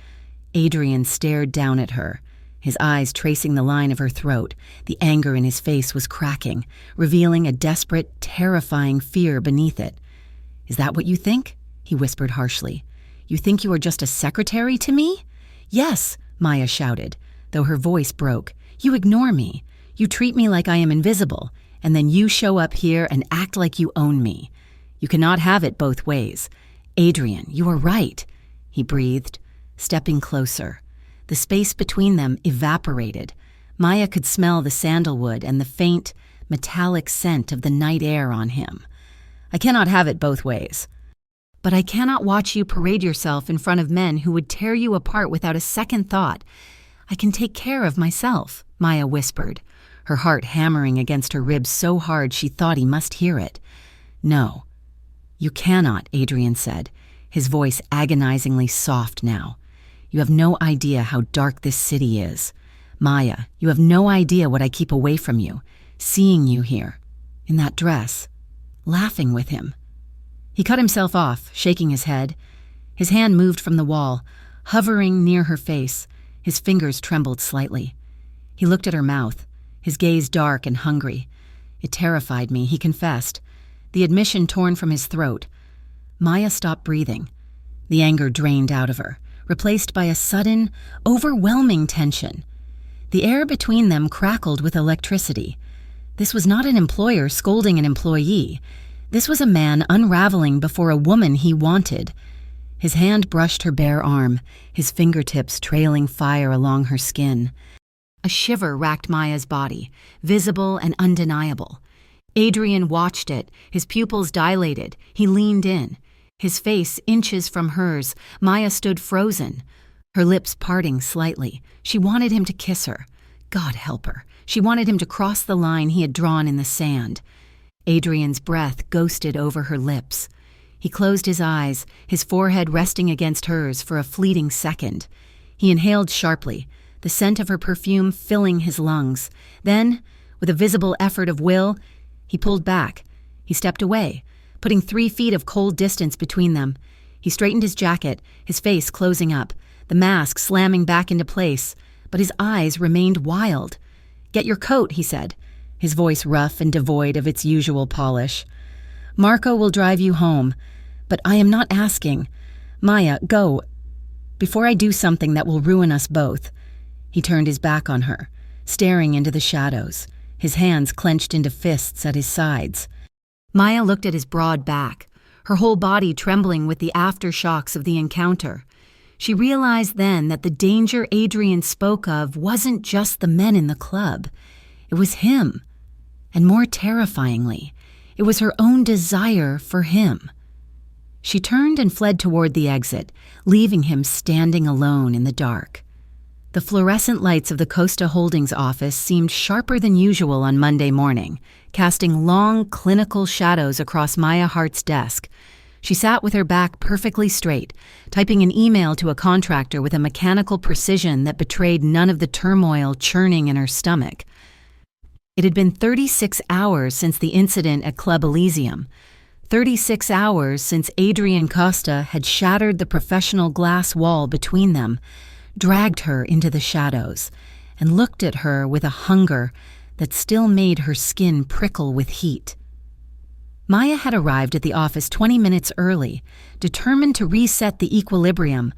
S1: Adrian stared down at her, his eyes tracing the line of her throat. The anger in his face was cracking, revealing a desperate, terrifying fear beneath it. "Is that what you think?" he whispered harshly. "You think you are just a secretary to me?" "Yes," Maya shouted, though her voice broke. "You ignore me. You treat me like I am invisible, and then you show up here and act like you own me. You cannot have it both ways. Adrian, you are right," he breathed, stepping closer. The space between them evaporated. Maya could smell the sandalwood and the faint, metallic scent of the night air on him. "I cannot have it both ways. But I cannot watch you parade yourself in front of men who would tear you apart without a second thought. I can take care of myself," Maya whispered, her heart hammering against her ribs so hard she thought he must hear it. "No, you cannot," Adrian said, his voice agonizingly soft now. "You have no idea how dark this city is. Maya, you have no idea what I keep away from you, seeing you here, in that dress, laughing with him." He cut himself off, shaking his head. His hand moved from the wall, hovering near her face. His fingers trembled slightly. He looked at her mouth, his gaze dark and hungry. It terrified me, he confessed, the admission torn from his throat. Maya stopped breathing. The anger drained out of her, replaced by a sudden, overwhelming tension. The air between them crackled with electricity. This was not an employer scolding an employee. This was a man unraveling before a woman he wanted. His hand brushed her bare arm, his fingertips trailing fire along her skin. A shiver racked Maya's body, visible and undeniable. Adrian watched it, his pupils dilated. He leaned in. His face inches from hers, Maya stood frozen, her lips parting slightly. She wanted him to kiss her. God help her. She wanted him to cross the line he had drawn in the sand. Adrian's breath ghosted over her lips. He closed his eyes, his forehead resting against hers for a fleeting second. He inhaled sharply, the scent of her perfume filling his lungs. Then, with a visible effort of will, he pulled back. He stepped away, putting 3 feet of cold distance between them. He straightened his jacket, his face closing up, the mask slamming back into place, but his eyes remained wild. "Get your coat," he said, his voice rough and devoid of its usual polish. "Marco will drive you home, but I am not asking. Maya, go, before I do something that will ruin us both." He turned his back on her, staring into the shadows, his hands clenched into fists at his sides. Maya looked at his broad back, her whole body trembling with the aftershocks of the encounter. She realized then that the danger Adrian spoke of wasn't just the men in the club. It was him. And more terrifyingly, it was her own desire for him. She turned and fled toward the exit, leaving him standing alone in the dark. The fluorescent lights of the Costa Holdings office seemed sharper than usual on Monday morning, casting long, clinical shadows across Maya Hart's desk. She sat with her back perfectly straight, typing an email to a contractor with a mechanical precision that betrayed none of the turmoil churning in her stomach. It had been 36 hours since the incident at Club Elysium, 36 hours since Adrian Costa had shattered the professional glass wall between them, dragged her into the shadows, and looked at her with a hunger that still made her skin prickle with heat. Maya had arrived at the office 20 minutes early, determined to reset the equilibrium.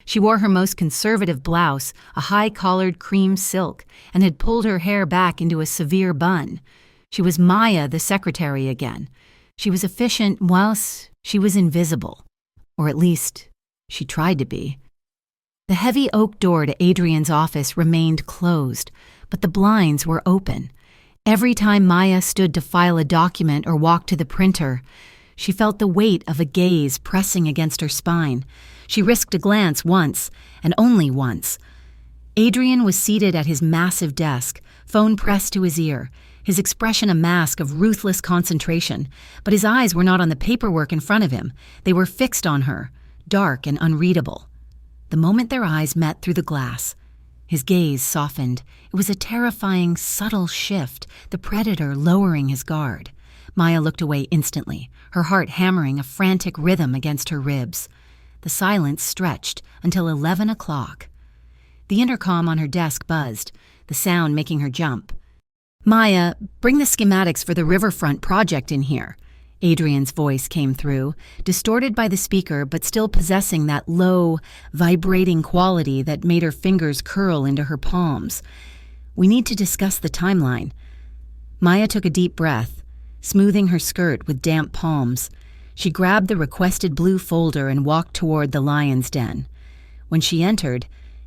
S1: She wore her most conservative blouse, a high-collared cream silk, and had pulled her hair back into a severe bun. She was Maya, the secretary, again. She was efficient whilst she was invisible. Or at least, she tried to be. The heavy oak door to Adrian's office remained closed, but the blinds were open. Every time Maya stood to file a document or walk to the printer, she felt the weight of a gaze pressing against her spine. She risked a glance once, and only once. Adrian was seated at his massive desk, phone pressed to his ear, his expression a mask of ruthless concentration, but his eyes were not on the paperwork in front of him. They were fixed on her, dark and unreadable. The moment their eyes met through the glass, his gaze softened. It was a terrifying, subtle shift, the predator lowering his guard. Maya looked away instantly, her heart hammering a frantic rhythm against her ribs. The silence stretched until 11 o'clock. The intercom on her desk buzzed, the sound making her jump. "Maya, bring the schematics for the riverfront project in here." Adrian's voice came through, distorted by the speaker but still possessing that low, vibrating quality that made her fingers curl into her palms. "We need to discuss the timeline." Maya took a deep breath, smoothing her skirt with damp palms. She grabbed the requested blue folder and walked toward the lion's den. When she entered,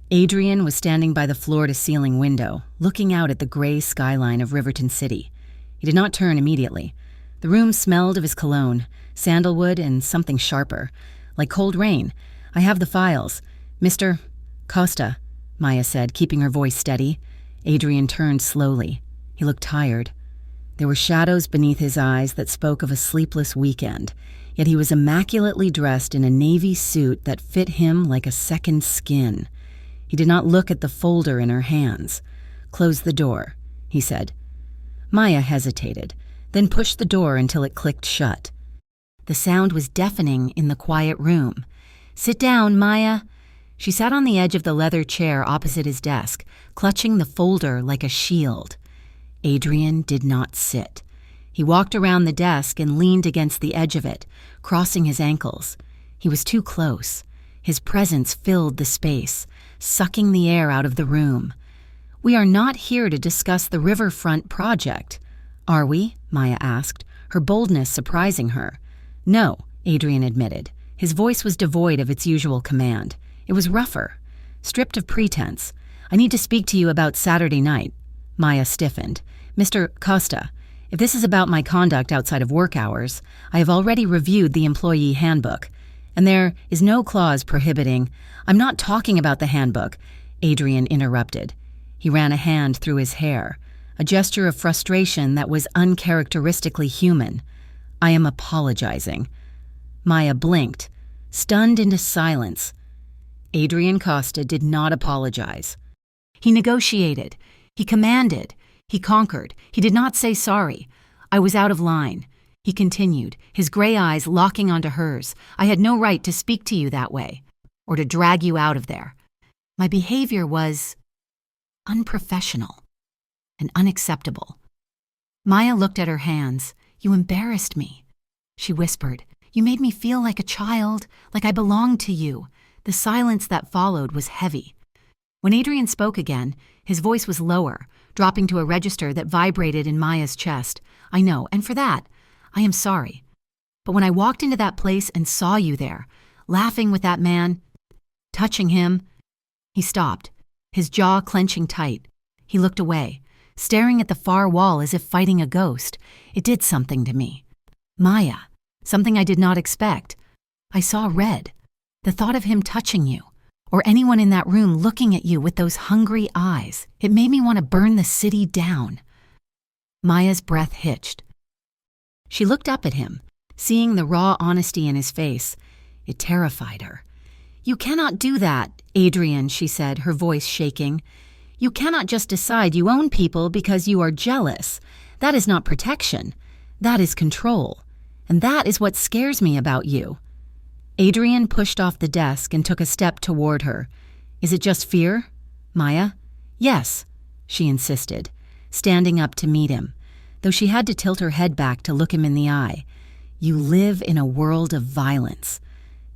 S1: Adrian was standing by the floor-to-ceiling window, looking out at the gray skyline of Riverton City. He did not turn immediately. The room smelled of his cologne, sandalwood and something sharper, like cold rain. "I have the files. Mr. Costa," Maya said, keeping her voice steady. Adrian turned slowly. He looked tired. There were shadows beneath his eyes that spoke of a sleepless weekend, yet he was immaculately dressed in a navy suit that fit him like a second skin. He did not look at the folder in her hands. "Close the door," he said. Maya hesitated, then pushed the door until it clicked shut. The sound was deafening in the quiet room. "Sit down, Maya." She sat on the edge of the leather chair opposite his desk, clutching the folder like a shield. Adrian did not sit. He walked around the desk and leaned against the edge of it, crossing his ankles. He was too close. His presence filled the space, sucking the air out of the room. "We are not here to discuss the riverfront project, are we?" Maya asked, her boldness surprising her. "No," Adrian admitted. His voice was devoid of its usual command. It was rougher, stripped of pretense. "I need to speak to you about Saturday night." Maya stiffened. "Mr. Costa, if this is about my conduct outside of work hours, I have already reviewed the employee handbook, and there is no clause prohibiting—" "I'm not talking about the handbook," Adrian interrupted. He ran a hand through his hair, a gesture of frustration that was uncharacteristically human. "I am apologizing." Maya blinked, stunned into silence. Adrian Costa did not apologize. He negotiated. He commanded. He conquered. He did not say sorry. "I was out of line," he continued, his gray eyes locking onto hers. "I had no right to speak to you that way, or to drag you out of there. My behavior was unprofessional and unacceptable." Maya looked at her hands. "You embarrassed me," she whispered. "You made me feel like a child, like I belonged to you." The silence that followed was heavy. When Adrian spoke again, his voice was lower, dropping to a register that vibrated in Maya's chest. "I know, and for that, I am sorry. But when I walked into that place and saw you there, laughing with that man, touching him—" He stopped, his jaw clenching tight. He looked away, staring at the far wall as if fighting a ghost. "It did something to me. Maya, something I did not expect. I saw red. The thought of him touching you, or anyone in that room looking at you with those hungry eyes, it made me want to burn the city down." Maya's breath hitched. She looked up at him, seeing the raw honesty in his face. It terrified her. "You cannot do that, Adrian," she said, her voice shaking. "You cannot just decide you own people because you are jealous. That is not protection. That is control. And that is what scares me about you." Adrian pushed off the desk and took a step toward her. "Is it just fear, Maya?" "Yes," she insisted, standing up to meet him, though she had to tilt her head back to look him in the eye. "You live in a world of violence.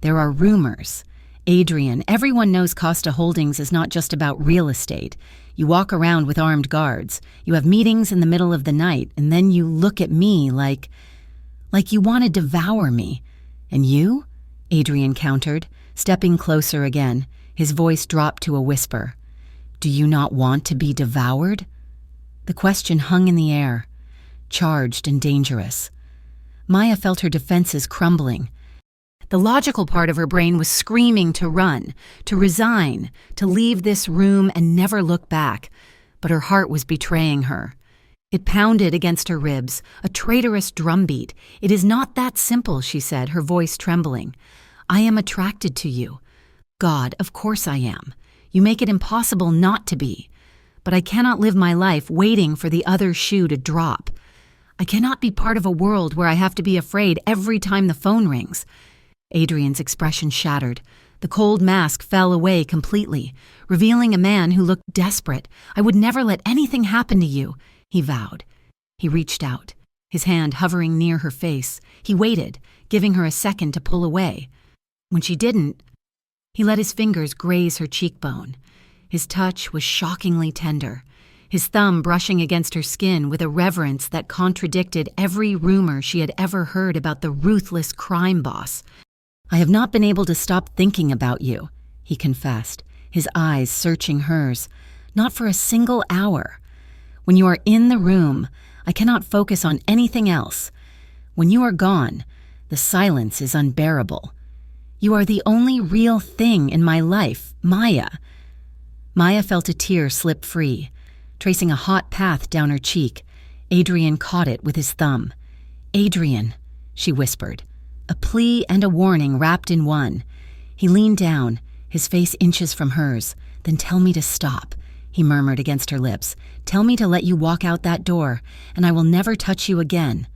S1: There are rumors. Adrian, everyone knows Costa Holdings is not just about real estate. You walk around with armed guards. You have meetings in the middle of the night, and then you look at me like you want to devour me. And you?" Adrian countered, stepping closer again. His voice dropped to a whisper. "Do you not want to be devoured?" The question hung in the air, charged and dangerous. Maya felt her defenses crumbling. The logical part of her brain was screaming to run, to resign, to leave this room and never look back, but her heart was betraying her. It pounded against her ribs, a traitorous drumbeat. "It is not that simple," she said, her voice trembling. "I am attracted to you. God, of course I am. You make it impossible not to be. But I cannot live my life waiting for the other shoe to drop. I cannot be part of a world where I have to be afraid every time the phone rings." Adrian's expression shattered. The cold mask fell away completely, revealing a man who looked desperate. "I would never let anything happen to you," he vowed. He reached out, his hand hovering near her face. He waited, giving her a second to pull away. When she didn't, he let his fingers graze her cheekbone. His touch was shockingly tender, his thumb brushing against her skin with a reverence that contradicted every rumor she had ever heard about the ruthless crime boss. "I have not been able to stop thinking about you," he confessed, his eyes searching hers. "Not for a single hour. When you are in the room, I cannot focus on anything else. When you are gone, the silence is unbearable. You are the only real thing in my life, Maya." Maya felt a tear slip free, tracing a hot path down her cheek. Adrian caught it with his thumb. "Adrian," she whispered, a plea and a warning wrapped in one. He leaned down, his face inches from hers. "Then tell me to stop," he murmured against her lips. "Tell me to let you walk out that door, and I will never touch you again."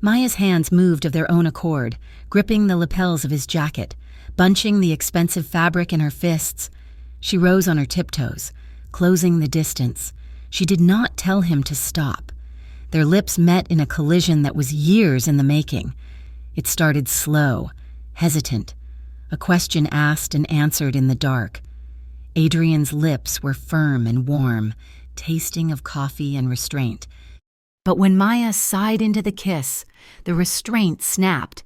S1: Maya's hands moved of their own accord, gripping the lapels of his jacket, bunching the expensive fabric in her fists. She rose on her tiptoes, closing the distance. She did not tell him to stop. Their lips met in a collision that was years in the making. It started slow, hesitant, a question asked and answered in the dark. Adrian's lips were firm and warm, tasting of coffee and restraint. But when Maya sighed into the kiss, the restraint snapped.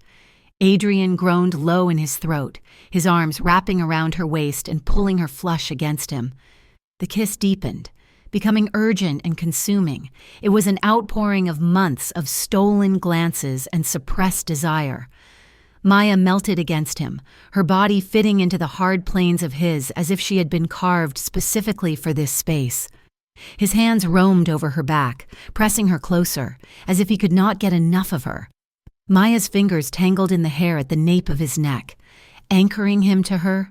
S1: Adrian groaned low in his throat, his arms wrapping around her waist and pulling her flush against him. The kiss deepened, becoming urgent and consuming. It was an outpouring of months of stolen glances and suppressed desire. Maya melted against him, her body fitting into the hard planes of his as if she had been carved specifically for this space. His hands roamed over her back, pressing her closer, as if he could not get enough of her. Maya's fingers tangled in the hair at the nape of his neck, anchoring him to her.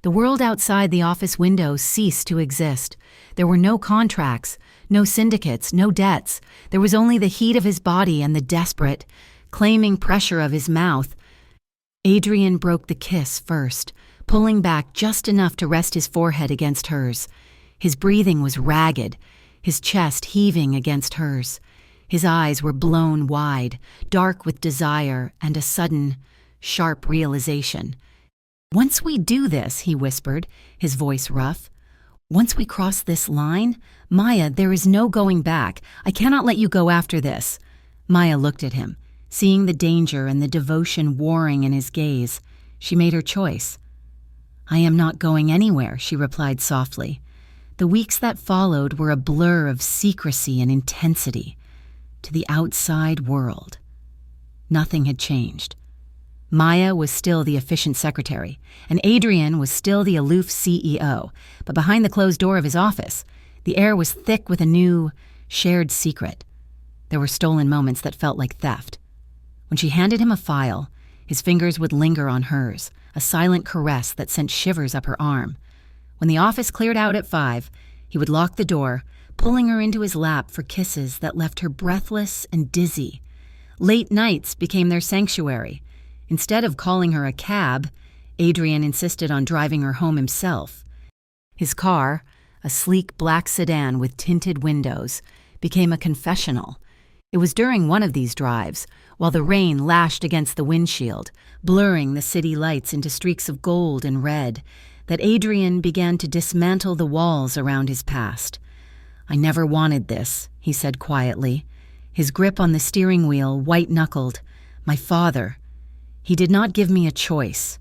S1: The world outside the office window ceased to exist. There were no contracts, no syndicates, no debts. There was only the heat of his body and the desperate, claiming pressure of his mouth. Adrian broke the kiss first, pulling back just enough to rest his forehead against hers. His breathing was ragged, his chest heaving against hers. His eyes were blown wide, dark with desire and a sudden, sharp realization. "Once we do this," he whispered, his voice rough. "Once we cross this line, Maya, there is no going back. I cannot let you go after this." Maya looked at him. Seeing the danger and the devotion warring in his gaze, she made her choice. "I am not going anywhere," she replied softly. The weeks that followed were a blur of secrecy and intensity. To the outside world, nothing had changed. Maya was still the efficient secretary, and Adrian was still the aloof CEO, but behind the closed door of his office, the air was thick with a new, shared secret. There were stolen moments that felt like theft. When she handed him a file, his fingers would linger on hers, a silent caress that sent shivers up her arm. When the office cleared out at 5, he would lock the door, pulling her into his lap for kisses that left her breathless and dizzy. Late nights became their sanctuary. Instead of calling her a cab, Adrian insisted on driving her home himself. His car, a sleek black sedan with tinted windows, became a confessional. It was during one of these drives, while the rain lashed against the windshield, blurring the city lights into streaks of gold and red, that Adrian began to dismantle the walls around his past. "I never wanted this," he said quietly, his grip on the steering wheel white-knuckled. "My father. He did not give me a choice.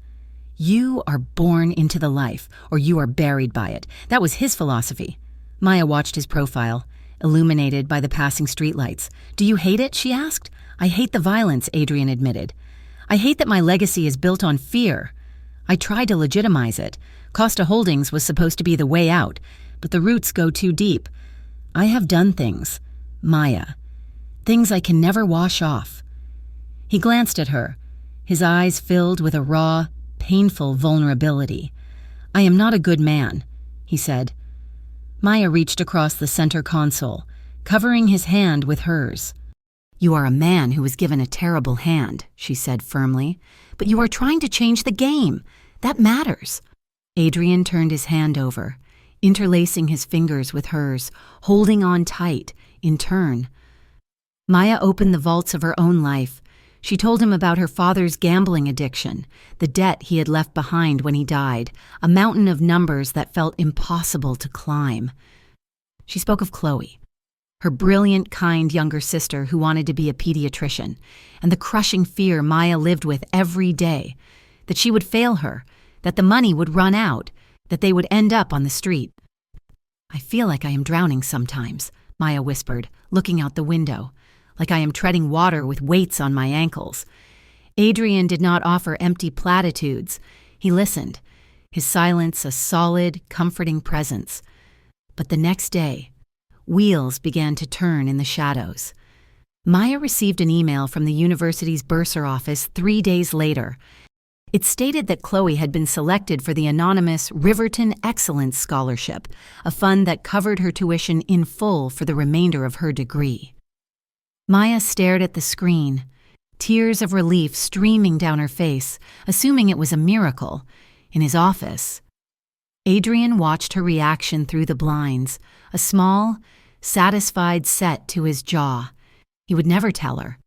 S1: You are born into the life, or you are buried by it." That was his philosophy. Maya watched his profile, illuminated by the passing streetlights. "Do you hate it?" she asked. "I hate the violence," Adrian admitted. "I hate that my legacy is built on fear. I tried to legitimize it. Costa Holdings was supposed to be the way out, but the roots go too deep. I have done things, Maya, things I can never wash off." He glanced at her, his eyes filled with a raw, painful vulnerability. "I am not a good man," he said. Maya reached across the center console, covering his hand with hers. "You are a man who was given a terrible hand," she said firmly, "but you are trying to change the game. That matters." Adrian turned his hand over, interlacing his fingers with hers, holding on tight, in turn. Maya opened the vaults of her own life. She told him about her father's gambling addiction, the debt he had left behind when he died, a mountain of numbers that felt impossible to climb. She spoke of Chloe, her brilliant, kind younger sister who wanted to be a pediatrician, and the crushing fear Maya lived with every day, that she would fail her, that the money would run out, that they would end up on the street. "I feel like I am drowning sometimes," Maya whispered, looking out the window, "like I am treading water with weights on my ankles." Adrian did not offer empty platitudes. He listened, his silence a solid, comforting presence. But the next day, wheels began to turn in the shadows. Maya received an email from the university's bursar office 3 days later. It stated that Chloe had been selected for the anonymous Riverton Excellence Scholarship, a fund that covered her tuition in full for the remainder of her degree. Maya stared at the screen, tears of relief streaming down her face, assuming it was a miracle. In his office, Adrian watched her reaction through the blinds, a small, satisfied set to his jaw. He would never tell her.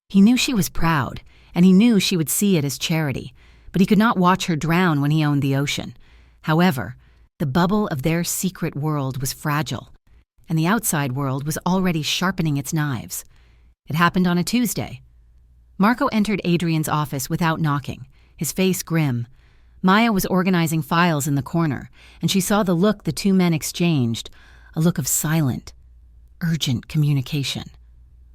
S1: He knew she was proud, and he knew she would see it as charity, but he could not watch her drown when he owned the ocean. However, the bubble of their secret world was fragile, and the outside world was already sharpening its knives. It happened on a Tuesday. Marco entered Adrian's office without knocking, his face grim. Maya was organizing files in the corner, and she saw the look the two men exchanged, a look of silent, urgent communication.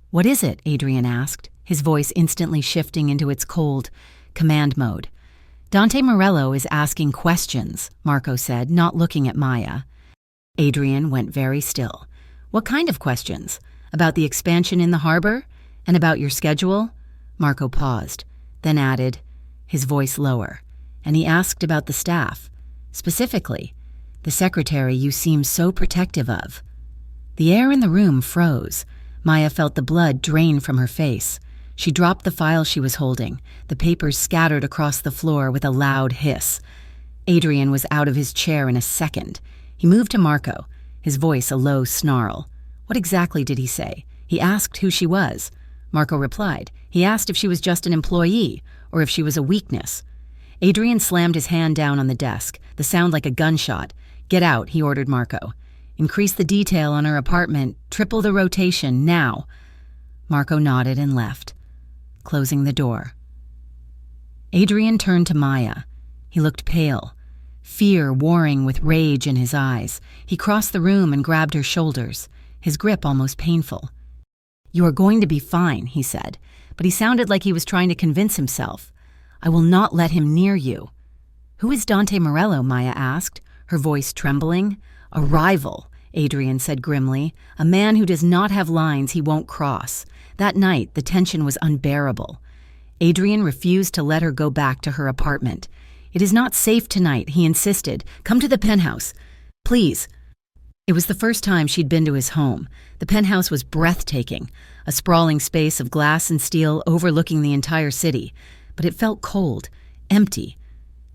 S1: "What is it?" Adrian asked, his voice instantly shifting into its cold command mode. "Dante Morello is asking questions," Marco said, not looking at Maya. Adrian went very still. "What kind of questions? About the expansion in the harbor? And about your schedule?" Marco paused, then added, his voice lower, "And he asked about the staff. Specifically, the secretary you seem so protective of." The air in the room froze. Maya felt the blood drain from her face. She dropped the file she was holding. The papers scattered across the floor with a loud hiss. Adrian was out of his chair in a second. He moved to Marco, his voice a low snarl. "What exactly did he say?" "He asked who she was." Marco replied. "He asked if she was just an employee, or if she was a weakness." Adrian slammed his hand down on the desk, the sound like a gunshot. "Get out," he ordered Marco. "Increase the detail on her apartment, triple the rotation, now." Marco nodded and left, closing the door. Adrian turned to Maya. He looked pale, fear warring with rage in his eyes. He crossed the room and grabbed her shoulders, his grip almost painful. "You are going to be fine," he said, but he sounded like he was trying to convince himself. "I will not let him near you." "Who is Dante Morello?" Maya asked, her voice trembling. "A rival," Adrian said grimly, "a man who does not have lines he won't cross." That night, the tension was unbearable. Adrian refused to let her go back to her apartment. "It is not safe tonight," he insisted. "Come to the penthouse, please." It was the first time she'd been to his home. The penthouse was breathtaking, a sprawling space of glass and steel overlooking the entire city. But it felt cold, empty.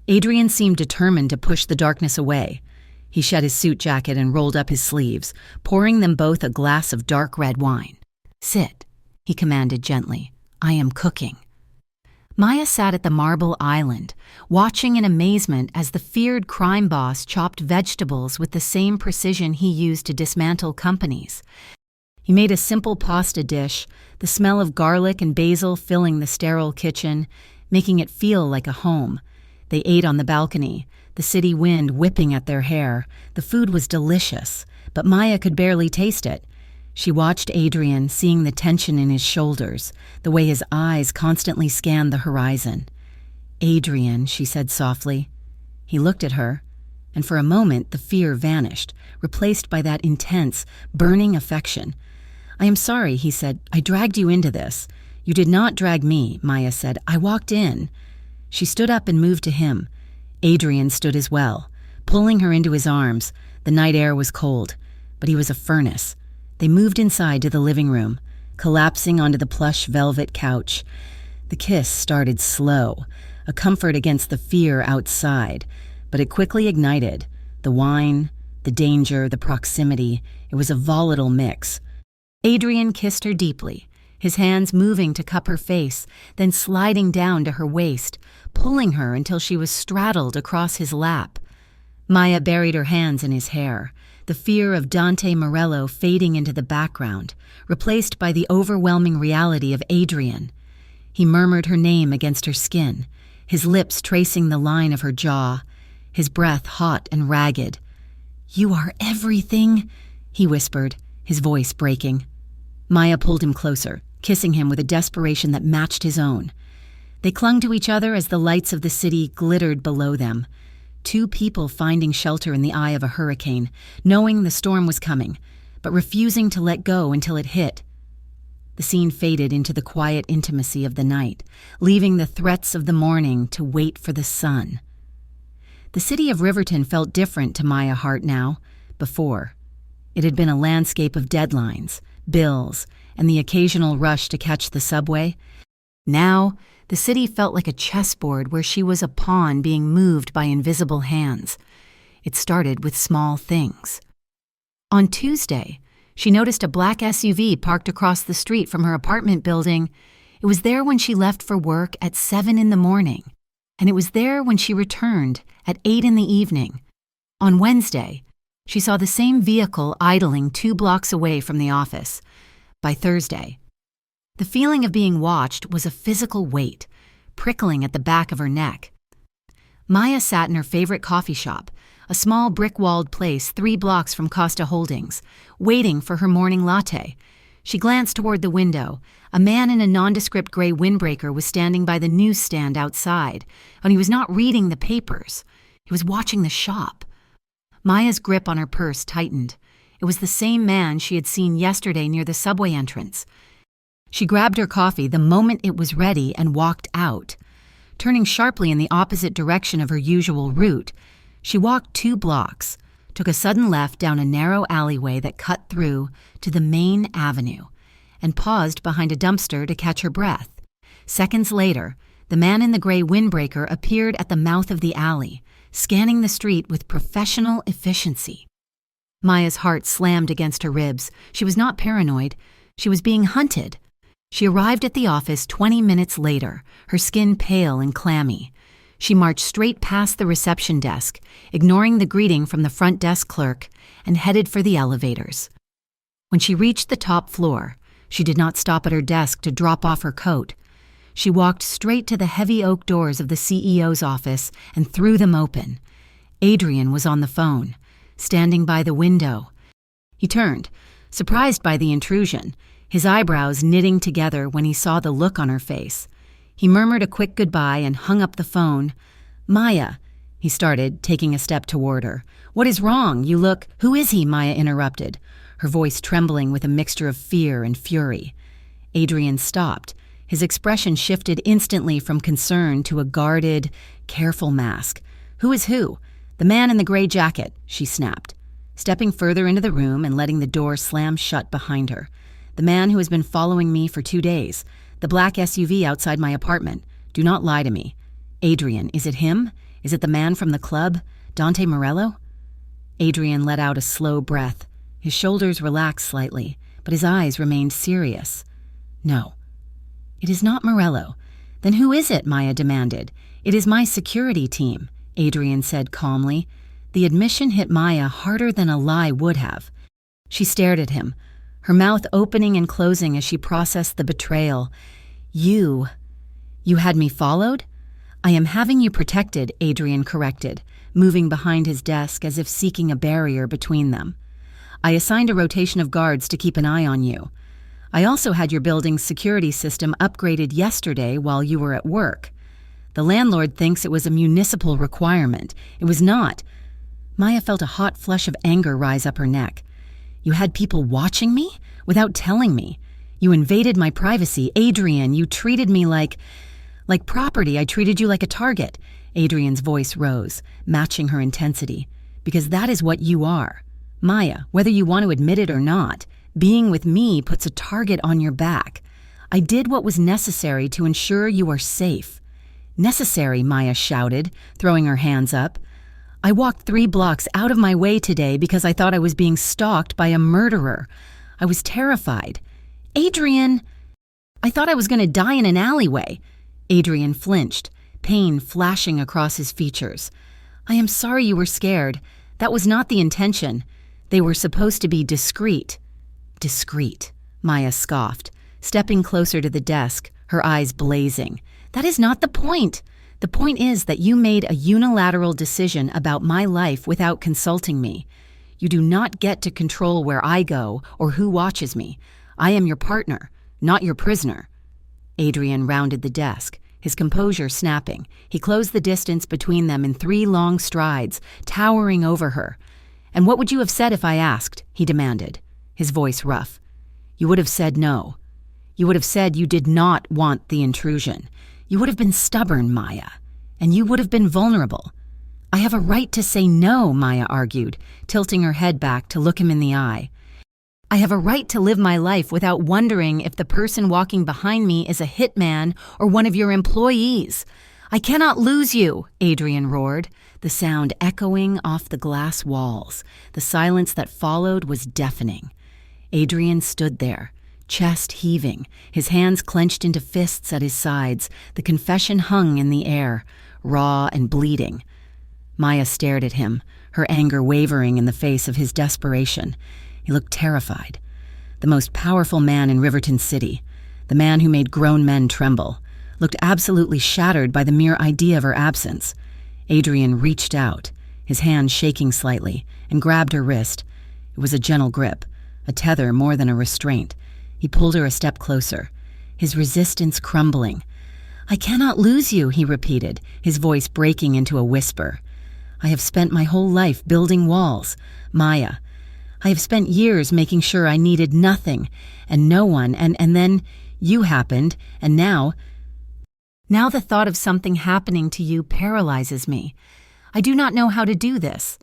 S1: Adrian seemed determined to push the darkness away. He shed his suit jacket and rolled up his sleeves, pouring them both a glass of dark red wine. "Sit," he commanded gently. "I am cooking." Maya sat at the marble island, watching in amazement as the feared crime boss chopped vegetables with the same precision he used to dismantle companies. He made a simple pasta dish, the smell of garlic and basil filling the sterile kitchen, making it feel like a home. They ate on the balcony, the city wind whipping at their hair. The food was delicious, but Maya could barely taste it. She watched Adrian, seeing the tension in his shoulders, the way his eyes constantly scanned the horizon. "Adrian," she said softly. He looked at her, and for a moment the fear vanished, replaced by that intense, burning affection. "I am sorry," he said. "I dragged you into this." "You did not drag me," Maya said. "I walked in." She stood up and moved to him. Adrian stood as well, pulling her into his arms. The night air was cold, but he was a furnace. They moved inside to the living room, collapsing onto the plush velvet couch. The kiss started slow, a comfort against the fear outside, but it quickly ignited. The wine, the danger, the proximity, it was a volatile mix. Adrian kissed her deeply, his hands moving to cup her face, then sliding down to her waist, pulling her until she was straddled across his lap. Maya buried her hands in his hair, the fear of Dante Morello fading into the background, replaced by the overwhelming reality of Adrian. He murmured her name against her skin, his lips tracing the line of her jaw, his breath hot and ragged. "You are everything," he whispered, his voice breaking. Maya pulled him closer, kissing him with a desperation that matched his own. They clung to each other as the lights of the city glittered below them. Two people finding shelter in the eye of a hurricane, knowing the storm was coming, but refusing to let go until it hit. The scene faded into the quiet intimacy of the night, leaving the threats of the morning to wait for the sun. The city of Riverton felt different to Maya Hart now. Before, it had been a landscape of deadlines, bills, and the occasional rush to catch the subway. Now, the city felt like a chessboard where she was a pawn being moved by invisible hands. It started with small things. On Tuesday, She noticed a black SUV parked across the street from her apartment building. It was there when she left for work at 7 in the morning, and it was there when she returned at 8 in the evening. On Wednesday, she saw the same vehicle idling 2 blocks away from the office. By Thursday, the feeling of being watched was a physical weight, prickling at the back of her neck. Maya sat in her favorite coffee shop, a small brick-walled place 3 blocks from Costa Holdings, waiting for her morning latte. She glanced toward the window. A man in a nondescript gray windbreaker was standing by the newsstand outside, and he was not reading the papers. He was watching the shop. Maya's grip on her purse tightened. It was the same man she had seen yesterday near the subway entrance. She grabbed her coffee the moment it was ready and walked out. Turning sharply in the opposite direction of her usual route, she walked 2 blocks, took a sudden left down a narrow alleyway that cut through to the main avenue, and paused behind a dumpster to catch her breath. Seconds later, the man in the gray windbreaker appeared at the mouth of the alley, scanning the street with professional efficiency. Maya's heart slammed against her ribs. She was not paranoid. She was being hunted. She arrived at the office 20 minutes later, her skin pale and clammy. She marched straight past the reception desk, ignoring the greeting from the front desk clerk, and headed for the elevators. When she reached the top floor, she did not stop at her desk to drop off her coat. She walked straight to the heavy oak doors of the CEO's office and threw them open. Adrian was on the phone, standing by the window. He turned, surprised by the intrusion, his eyebrows knitting together when he saw the look on her face. He murmured a quick goodbye and hung up the phone. "Maya," he started, taking a step toward her. "What is wrong? You look—" "Who is he?" Maya interrupted, her voice trembling with a mixture of fear and fury. Adrian stopped. His expression shifted instantly from concern to a guarded, careful mask. "Who is who?" "The man in the gray jacket," she snapped, stepping further into the room and letting the door slam shut behind her. "The man who has been following me for 2 days. The black SUV outside my apartment. Do not lie to me. Adrian, is it him? Is it the man from the club? Dante Morello?" Adrian let out a slow breath. His shoulders relaxed slightly, but his eyes remained serious. "No. It is not Morello." "Then who is it?" Maya demanded. "It is my security team," Adrian said calmly. The admission hit Maya harder than a lie would have. She stared at him, her mouth opening and closing as she processed the betrayal. You had me followed?" "I am having you protected," Adrian corrected, moving behind his desk as if seeking a barrier between them. "I assigned a rotation of guards to keep an eye on you. I also had your building's security system upgraded yesterday while you were at work. The landlord thinks it was a municipal requirement. It was not." Maya felt a hot flush of anger rise up her neck. "You had people watching me? Without telling me. You invaded my privacy. Adrian, you treated me like property. I treated you like a target." Adrian's voice rose, matching her intensity. "Because that is what you are. Maya, whether you want to admit it or not, being with me puts a target on your back. I did what was necessary to ensure you are safe." "Necessary," Maya shouted, throwing her hands up. "I walked 3 blocks out of my way today because I thought I was being stalked by a murderer. I was terrified." "Adrian!" "I thought I was going to die in an alleyway." Adrian flinched, pain flashing across his features. "I am sorry you were scared. That was not the intention. They were supposed to be discreet." "Discreet," Maya scoffed, stepping closer to the desk, her eyes blazing. "That is not the point. The point is that you made a unilateral decision about my life without consulting me. You do not get to control where I go or who watches me. I am your partner, not your prisoner." Adrian rounded the desk, his composure snapping. He closed the distance between them in 3 long strides, towering over her. "And what would you have said if I asked?" he demanded, his voice rough. "You would have said no. You would have said you did not want the intrusion. You would have been stubborn, Maya, and you would have been vulnerable." "I have a right to say no," Maya argued, tilting her head back to look him in the eye. "I have a right to live my life without wondering if the person walking behind me is a hitman or one of your employees. I cannot lose you," Adrian roared, the sound echoing off the glass walls. The silence that followed was deafening. Adrian stood there, chest heaving, his hands clenched into fists at his sides. The confession hung in the air, raw and bleeding. Maya stared at him, her anger wavering in the face of his desperation. He looked terrified. The most powerful man in Riverton City, the man who made grown men tremble, looked absolutely shattered by the mere idea of her absence. Adrian reached out, his hand shaking slightly, and grabbed her wrist. It was a gentle grip, a tether more than a restraint. He pulled her a step closer, his resistance crumbling. "I cannot lose you," he repeated, his voice breaking into a whisper. "I have spent my whole life building walls, Maya. I have spent years making sure I needed nothing and no one, and then you happened, and now the thought of something happening to you paralyzes me. I do not know how to do this.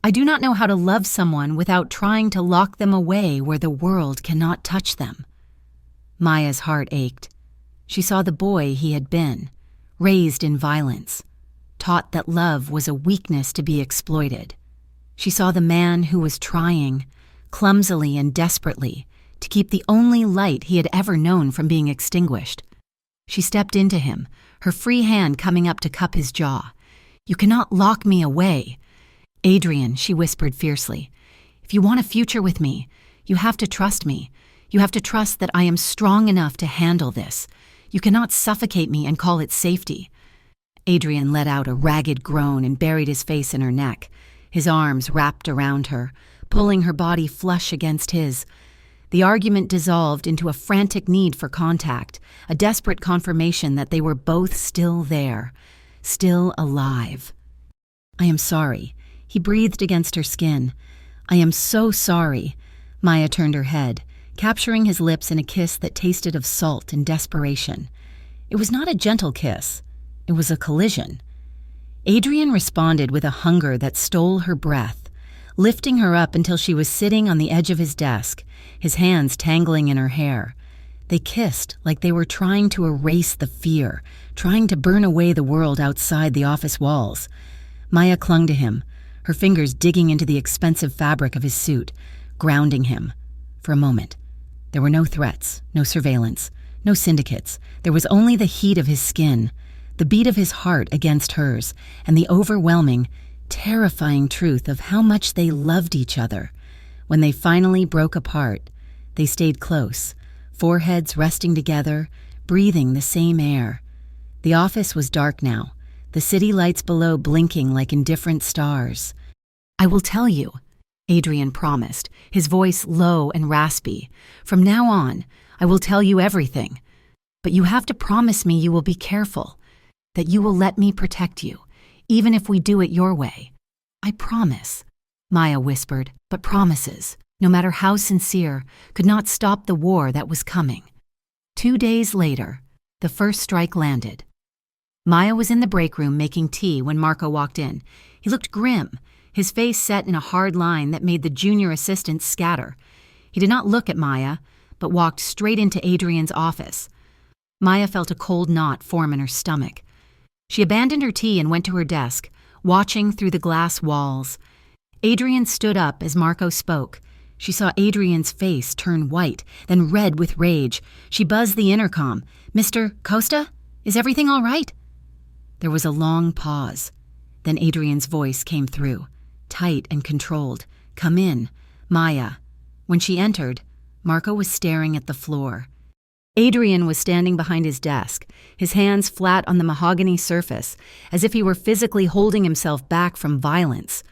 S1: I do not know how to love someone without trying to lock them away where the world cannot touch them." Maya's heart ached. She saw the boy he had been, raised in violence, taught that love was a weakness to be exploited. She saw the man who was trying, clumsily and desperately, to keep the only light he had ever known from being extinguished. She stepped into him, her free hand coming up to cup his jaw. "You cannot lock me away." "Adrian," she whispered fiercely, "if you want a future with me, you have to trust me. You have to trust that I am strong enough to handle this. You cannot suffocate me and call it safety." Adrian let out a ragged groan and buried his face in her neck, his arms wrapped around her, pulling her body flush against his. The argument dissolved into a frantic need for contact, a desperate confirmation that they were both still there, still alive. "I am sorry." He breathed against her skin. "I am so sorry." Maya turned her head, capturing his lips in a kiss that tasted of salt and desperation. It was not a gentle kiss. It was a collision. Adrian responded with a hunger that stole her breath, lifting her up until she was sitting on the edge of his desk, his hands tangling in her hair. They kissed like they were trying to erase the fear, trying to burn away the world outside the office walls. Maya clung to him, her fingers digging into the expensive fabric of his suit, grounding him. For a moment, there were no threats, no surveillance, no syndicates. There was only the heat of his skin, the beat of his heart against hers, and the overwhelming, terrifying truth of how much they loved each other. When they finally broke apart, they stayed close, foreheads resting together, breathing the same air. The office was dark now, the city lights below blinking like indifferent stars. "I will tell you," Adrian promised, his voice low and raspy. "From now on, I will tell you everything. But you have to promise me you will be careful, that you will let me protect you, even if we do it your way." "I promise," Maya whispered, but promises, no matter how sincere, could not stop the war that was coming. 2 days later, the first strike landed. Maya was in the break room making tea when Marco walked in. He looked grim, his face set in a hard line that made the junior assistants scatter. He did not look at Maya, but walked straight into Adrian's office. Maya felt a cold knot form in her stomach. She abandoned her tea and went to her desk, watching through the glass walls. Adrian stood up as Marco spoke. She saw Adrian's face turn white, then red with rage. She buzzed the intercom. "Mr. Costa, is everything all right?" There was a long pause. Then Adrian's voice came through, tight and controlled. "Come in, Maya." When she entered, Marco was staring at the floor. Adrian was standing behind his desk, his hands flat on the mahogany surface, as if he were physically holding himself back from violence.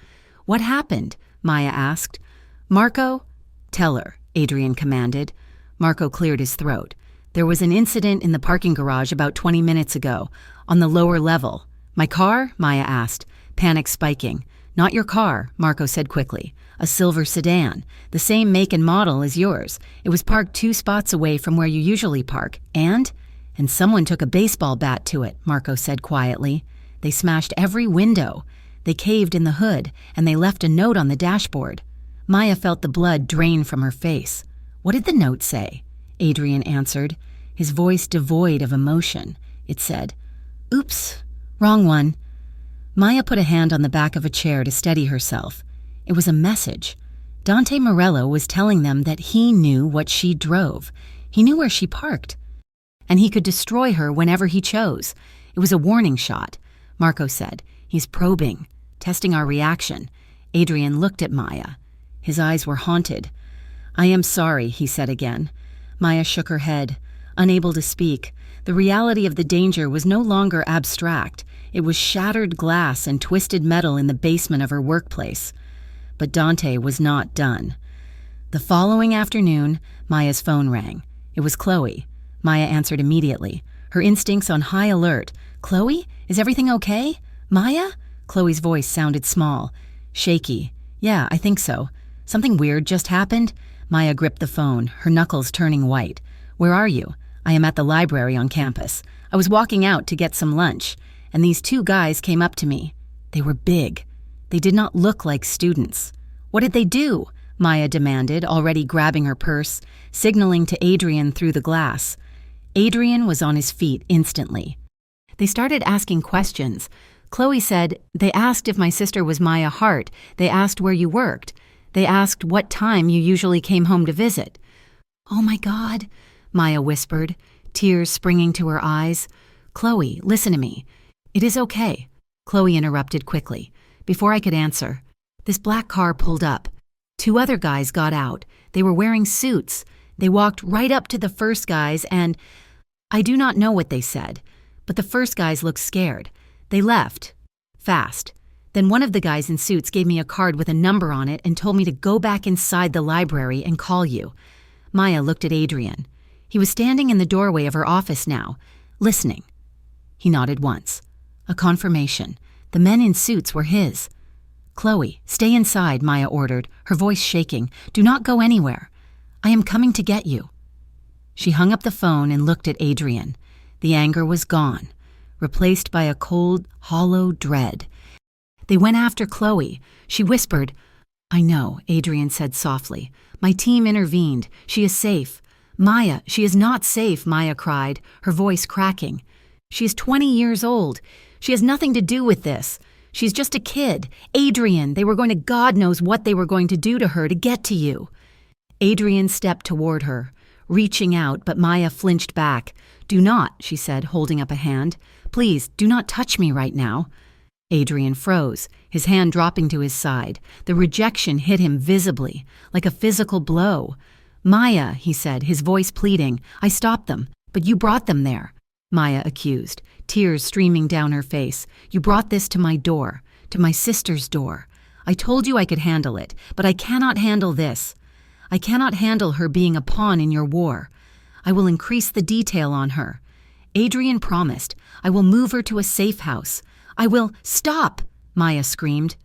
S1: "What happened?" Maya asked. "Marco?" "Tell her," Adrian commanded. Marco cleared his throat. "There was an incident in the parking garage about 20 minutes ago, on the lower level." "My car?" Maya asked, panic spiking. "Not your car," Marco said quickly. "A silver sedan, the same make and model as yours. It was parked 2 spots away from where you usually park, and someone took a baseball bat to it," Marco said quietly. "They smashed every window. They caved in the hood, and they left a note on the dashboard." Maya felt the blood drain from her face. "What did the note say?" Adrian answered, his voice devoid of emotion. It said, "Oops, wrong one." Maya put a hand on the back of a chair to steady herself. It was a message. Dante Morello was telling them that he knew what she drove. He knew where she parked. And he could destroy her whenever he chose. It was a warning shot. Marco said, "He's probing, testing our reaction." Adrian looked at Maya. His eyes were haunted. "I am sorry," he said again. Maya shook her head, unable to speak. The reality of the danger was no longer abstract. It was shattered glass and twisted metal in the basement of her workplace. But Dante was not done. The following afternoon, Maya's phone rang. It was Chloe. Maya answered immediately, her instincts on high alert. "Chloe? Is everything okay? Maya?" Chloe's voice sounded small, shaky. "Yeah, I think so. Something weird just happened?" Maya gripped the phone, her knuckles turning white. "Where are you?" "I am at the library on campus. I was walking out to get some lunch, and these two guys came up to me. They were big. They did not look like students." "What did they do?" Maya demanded, already grabbing her purse, signaling to Adrian through the glass. Adrian was on his feet instantly. "They started asking questions." Chloe said, "They asked if my sister was Maya Hart. They asked where you worked. They asked what time you usually came home to visit." "Oh my God," Maya whispered, tears springing to her eyes. "Chloe, listen to me. It is okay." Chloe interrupted quickly. Before I could answer, this black car pulled up. Two other guys got out. They were wearing suits. They walked right up to the first guys and I do not know what they said, but the first guys looked scared. They left. Fast. Then one of the guys in suits gave me a card with a number on it and told me to go back inside the library and call you. Maya looked at Adrian. He was standing in the doorway of her office now, listening. He nodded once. A confirmation. The men in suits were his. "Chloe, stay inside," Maya ordered, her voice shaking. "Do not go anywhere. I am coming to get you." She hung up the phone and looked at Adrian. The anger was gone, replaced by a cold, hollow dread. They went after Chloe. She whispered, "I know," Adrian said softly. "My team intervened. She is safe." "Maya, she is not safe," Maya cried, her voice cracking. "She is 20 years old. She has nothing to do with this. She's just a kid. Adrian, they were going to God knows what they were going to do to her to get to you." Adrian stepped toward her, reaching out, but Maya flinched back. "Do not," she said, holding up a hand. "Please, do not touch me right now." Adrian froze, his hand dropping to his side. The rejection hit him visibly, like a physical blow. "Maya," he said, his voice pleading, "I stopped them, but you brought them there." Maya accused, tears streaming down her face. "You brought this to my door, to my sister's door. I told you I could handle it, but I cannot handle this. I cannot handle her being a pawn in your war. I will increase the detail on her. Adrian promised. I will move her to a safe house. I will—" "Stop!" Maya screamed.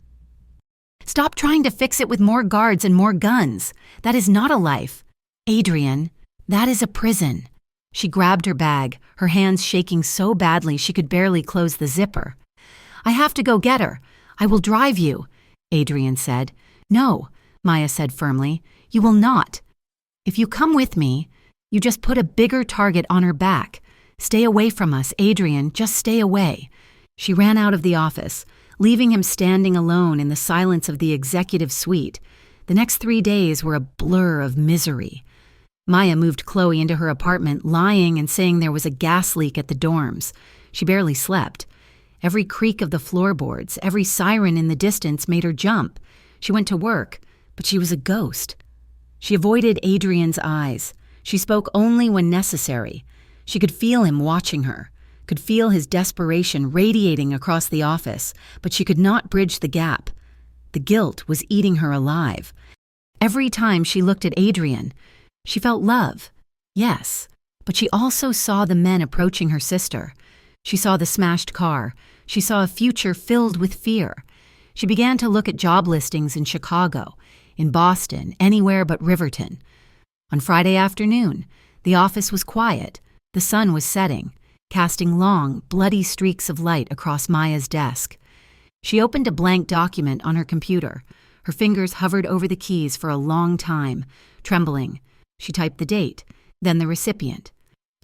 S1: "Stop trying to fix it with more guards and more guns. That is not a life. Adrian, that is a prison." She grabbed her bag, her hands shaking so badly she could barely close the zipper. "I have to go get her. I will drive you," Adrian said. "No," Maya said firmly. "You will not. If you come with me, you just put a bigger target on her back. Stay away from us, Adrian, just stay away." She ran out of the office, leaving him standing alone in the silence of the executive suite. The next 3 days were a blur of misery. Maya moved Chloe into her apartment, lying and saying there was a gas leak at the dorms. She barely slept. Every creak of the floorboards, every siren in the distance made her jump. She went to work, but she was a ghost. She avoided Adrian's eyes. She spoke only when necessary. She could feel him watching her, could feel his desperation radiating across the office, but she could not bridge the gap. The guilt was eating her alive. Every time she looked at Adrian, she felt love, yes, but she also saw the men approaching her sister. She saw the smashed car. She saw a future filled with fear. She began to look at job listings in Chicago, in Boston, anywhere but Riverton. On Friday afternoon, the office was quiet. The sun was setting, casting long, bloody streaks of light across Maya's desk. She opened a blank document on her computer. Her fingers hovered over the keys for a long time, trembling. She typed the date, then the recipient.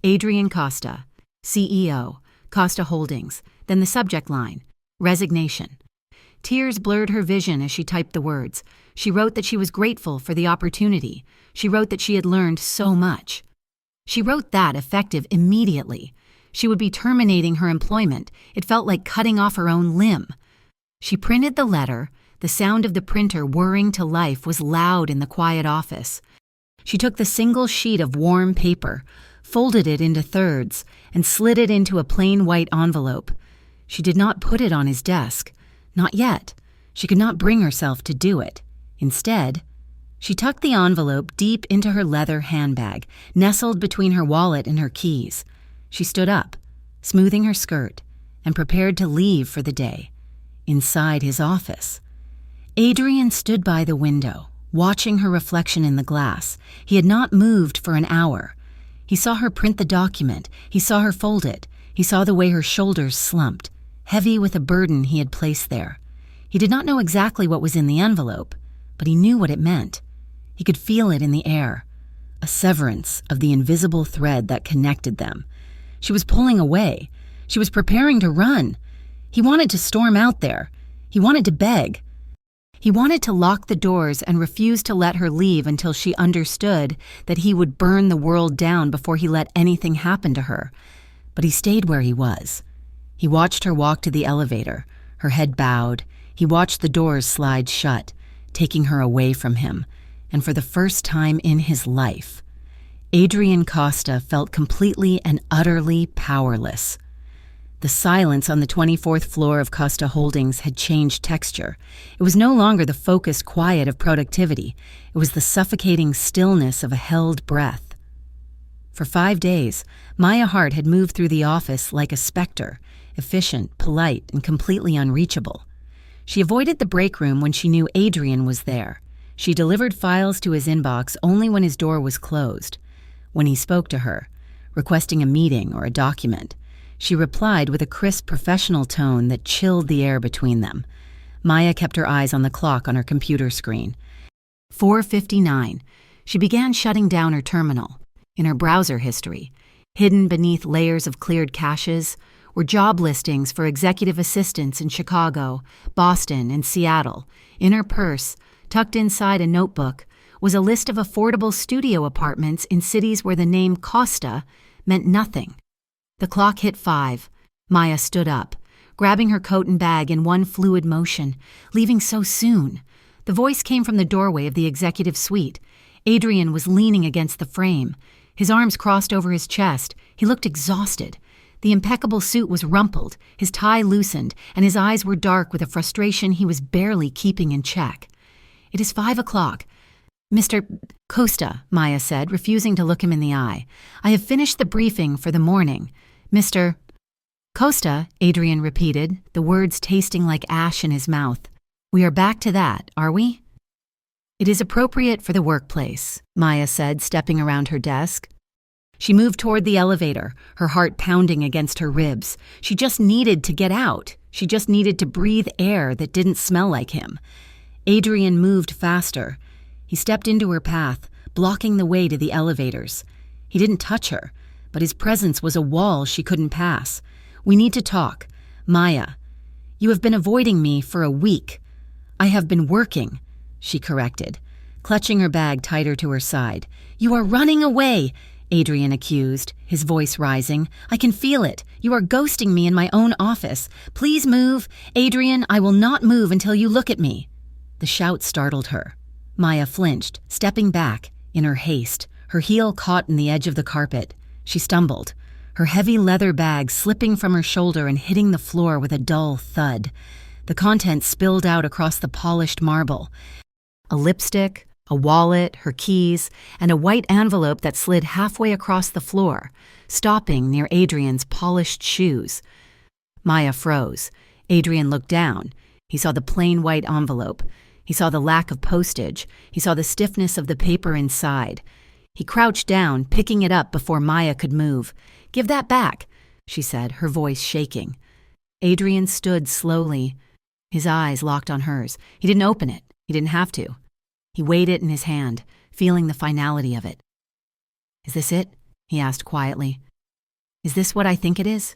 S1: Adrian Costa, CEO, Costa Holdings, then the subject line, resignation. Tears blurred her vision as she typed the words. She wrote that she was grateful for the opportunity. She wrote that she had learned so much. She wrote that effective immediately. She would be terminating her employment. It felt like cutting off her own limb. She printed the letter. The sound of the printer whirring to life was loud in the quiet office. She took the single sheet of warm paper, folded it into thirds, and slid it into a plain white envelope. She did not put it on his desk. Not yet. She could not bring herself to do it. Instead, she tucked the envelope deep into her leather handbag, nestled between her wallet and her keys. She stood up, smoothing her skirt, and prepared to leave for the day. Inside his office, Adrian stood by the window, watching her reflection in the glass. He had not moved for an hour. He saw her print the document. He saw her fold it. He saw the way her shoulders slumped, heavy with a burden he had placed there. He did not know exactly what was in the envelope, but he knew what it meant. He could feel it in the air, a severance of the invisible thread that connected them. She was pulling away. She was preparing to run. He wanted to storm out there. He wanted to beg. He wanted to lock the doors and refuse to let her leave until she understood that he would burn the world down before he let anything happen to her. But he stayed where he was. He watched her walk to the elevator, her head bowed. He watched the doors slide shut, taking her away from him. And for the first time in his life, Adrian Costa felt completely and utterly powerless. The silence on the 24th floor of Costa Holdings had changed texture. It was no longer the focused quiet of productivity. It was the suffocating stillness of a held breath. For 5 days, Maya Hart had moved through the office like a specter, efficient, polite, and completely unreachable. She avoided the break room when she knew Adrian was there. She delivered files to his inbox only when his door was closed. When he spoke to her, requesting a meeting or a document, she replied with a crisp professional tone that chilled the air between them. Maya kept her eyes on the clock on her computer screen. 4:59. She began shutting down her terminal. In her browser history, hidden beneath layers of cleared caches, were job listings for executive assistants in Chicago, Boston, and Seattle. In her purse, tucked inside a notebook, was a list of affordable studio apartments in cities where the name Costa meant nothing. The clock hit 5. Maya stood up, grabbing her coat and bag in one fluid motion, leaving so soon. The voice came from the doorway of the executive suite. Adrian was leaning against the frame. His arms crossed over his chest. He looked exhausted. The impeccable suit was rumpled, his tie loosened, and his eyes were dark with a frustration he was barely keeping in check. "It is 5 o'clock. Mr. Costa," Maya said, refusing to look him in the eye. "I have finished the briefing for the morning. Mr. Costa," Adrian repeated, the words tasting like ash in his mouth. "We are back to that, are we?" "It is appropriate for the workplace," Maya said, stepping around her desk. She moved toward the elevator, her heart pounding against her ribs. She just needed to get out. She just needed to breathe air that didn't smell like him. Adrian moved faster. He stepped into her path, blocking the way to the elevators. He didn't touch her, but his presence was a wall she couldn't pass. "We need to talk. Maya, you have been avoiding me for a week." "I have been working," she corrected, clutching her bag tighter to her side. "You are running away," Adrian accused, his voice rising. "I can feel it. You are ghosting me in my own office. Please move. Adrian, I will not move until you look at me." The shout startled her. Maya flinched, stepping back in her haste. Her heel caught in the edge of the carpet. She stumbled, her heavy leather bag slipping from her shoulder and hitting the floor with a dull thud. The contents spilled out across the polished marble. A lipstick, a wallet, her keys, and a white envelope that slid halfway across the floor, stopping near Adrian's polished shoes. Maya froze. Adrian looked down. He saw the plain white envelope. He saw the lack of postage. He saw the stiffness of the paper inside. He crouched down, picking it up before Maya could move. "Give that back," she said, her voice shaking. Adrian stood slowly, his eyes locked on hers. He didn't open it. He didn't have to. He weighed it in his hand, feeling the finality of it. "Is this it?" he asked quietly. "Is this what I think it is?"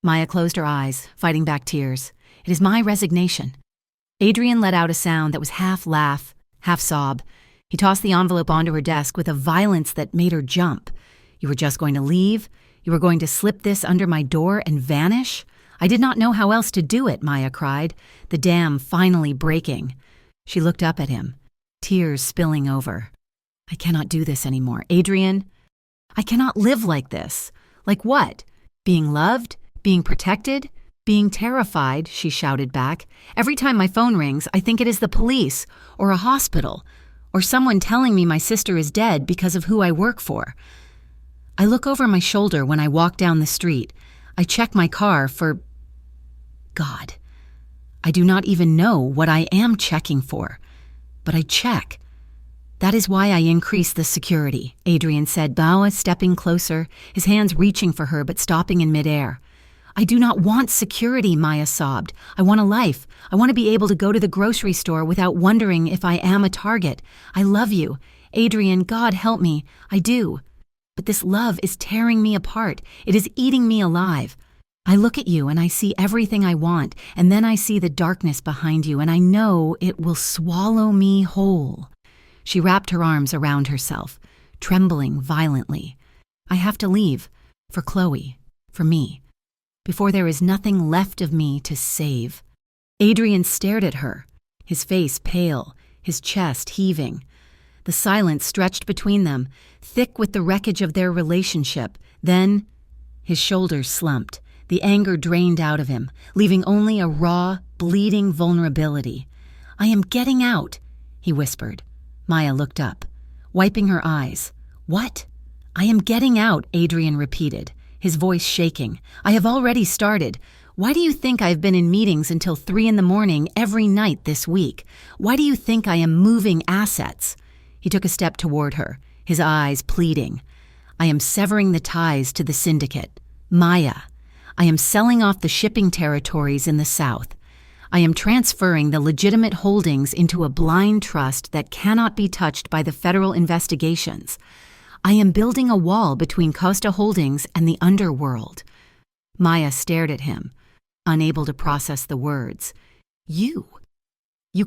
S1: Maya closed her eyes, fighting back tears. "It is my resignation." Adrian let out a sound that was half laugh, half sob. He tossed the envelope onto her desk with a violence that made her jump. "You were just going to leave? You were going to slip this under my door and vanish?" "I did not know how else to do it," Maya cried, the dam finally breaking. She looked up at him, tears spilling over. "I cannot do this anymore. Adrian, I cannot live like this." "Like what? Being loved? Being protected? Being terrified?" she shouted back. "Every time my phone rings, I think it is the police, or a hospital, or someone telling me my sister is dead because of who I work for. I look over my shoulder when I walk down the street. I check my car for... God, I do not even know what I am checking for, but I check. That is why I increase the security," Adrian said, Bawa stepping closer, his hands reaching for her but stopping in midair. "I do not want security," Maya sobbed. "I want a life. I want to be able to go to the grocery store without wondering if I am a target. I love you. Adrian, God help me. I do. But this love is tearing me apart. It is eating me alive. I look at you and I see everything I want, and then I see the darkness behind you, and I know it will swallow me whole." She wrapped her arms around herself, trembling violently. "I have to leave. For Chloe. For me. Before there is nothing left of me to save." Adrian stared at her, his face pale, his chest heaving. The silence stretched between them, thick with the wreckage of their relationship. Then his shoulders slumped, the anger drained out of him, leaving only a raw, bleeding vulnerability. "I am getting out," he whispered. Maya looked up, wiping her eyes. "What?" "I am getting out," Adrian repeated, his voice shaking. "I have already started. Why do you think I have been in meetings until 3 a.m. every night this week? Why do you think I am moving assets?" He took a step toward her, his eyes pleading. "I am severing the ties to the syndicate. Maya, I am selling off the shipping territories in the South. I am transferring the legitimate holdings into a blind trust that cannot be touched by the federal investigations. I am building a wall between Costa Holdings and the underworld." Maya stared at him, unable to process the words. You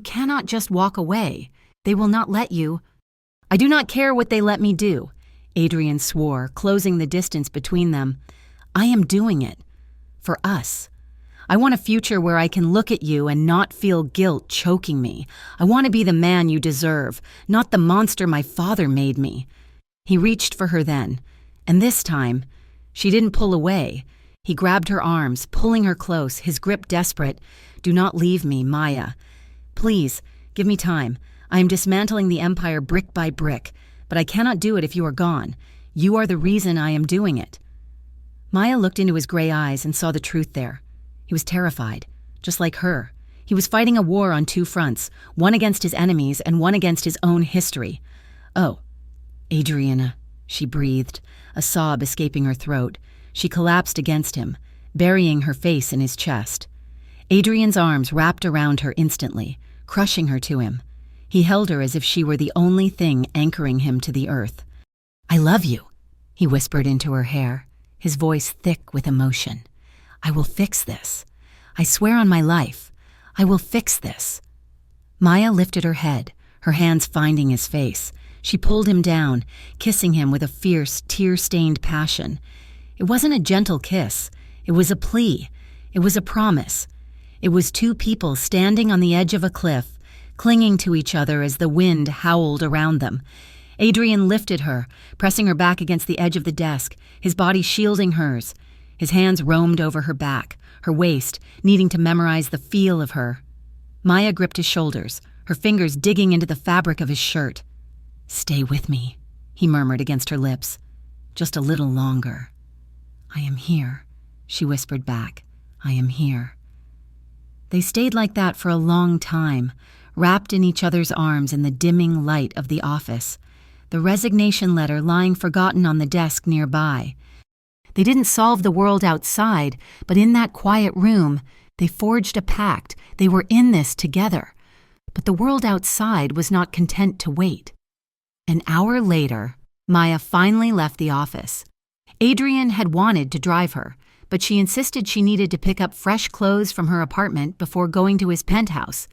S1: cannot just walk away. They will not let you." "I do not care what they let me do," Adrian swore, closing the distance between them. "I am doing it. For us. I want a future where I can look at you and not feel guilt choking me. I want to be the man you deserve, not the monster my father made me." He reached for her then, and this time, she didn't pull away. He grabbed her arms, pulling her close, his grip desperate. "Do not leave me, Maya. Please, give me time. I am dismantling the empire brick by brick, but I cannot do it if you are gone. You are the reason I am doing it." Maya looked into his gray eyes and saw the truth there. He was terrified, just like her. He was fighting a war on 2 fronts, one against his enemies and one against his own history. "Oh, Adriana," she breathed, a sob escaping her throat. She collapsed against him, burying her face in his chest. Adrian's arms wrapped around her instantly, crushing her to him. He held her as if she were the only thing anchoring him to the earth. "I love you," he whispered into her hair, his voice thick with emotion. "I will fix this. I swear on my life. I will fix this." Maya lifted her head, her hands finding his face. She pulled him down, kissing him with a fierce, tear-stained passion. It wasn't a gentle kiss. It was a plea. It was a promise. It was 2 people standing on the edge of a cliff, clinging to each other as the wind howled around them. Adrian lifted her, pressing her back against the edge of the desk, his body shielding hers. His hands roamed over her back, her waist, needing to memorize the feel of her. Maya gripped his shoulders, her fingers digging into the fabric of his shirt. "Stay with me," he murmured against her lips. "Just a little longer." "I am here," she whispered back. "I am here." They stayed like that for a long time, wrapped in each other's arms in the dimming light of the office, the resignation letter lying forgotten on the desk nearby. They didn't solve the world outside, but in that quiet room, they forged a pact. They were in this together. But the world outside was not content to wait. An hour later, Maya finally left the office. Adrian had wanted to drive her, but she insisted she needed to pick up fresh clothes from her apartment before going to his penthouse.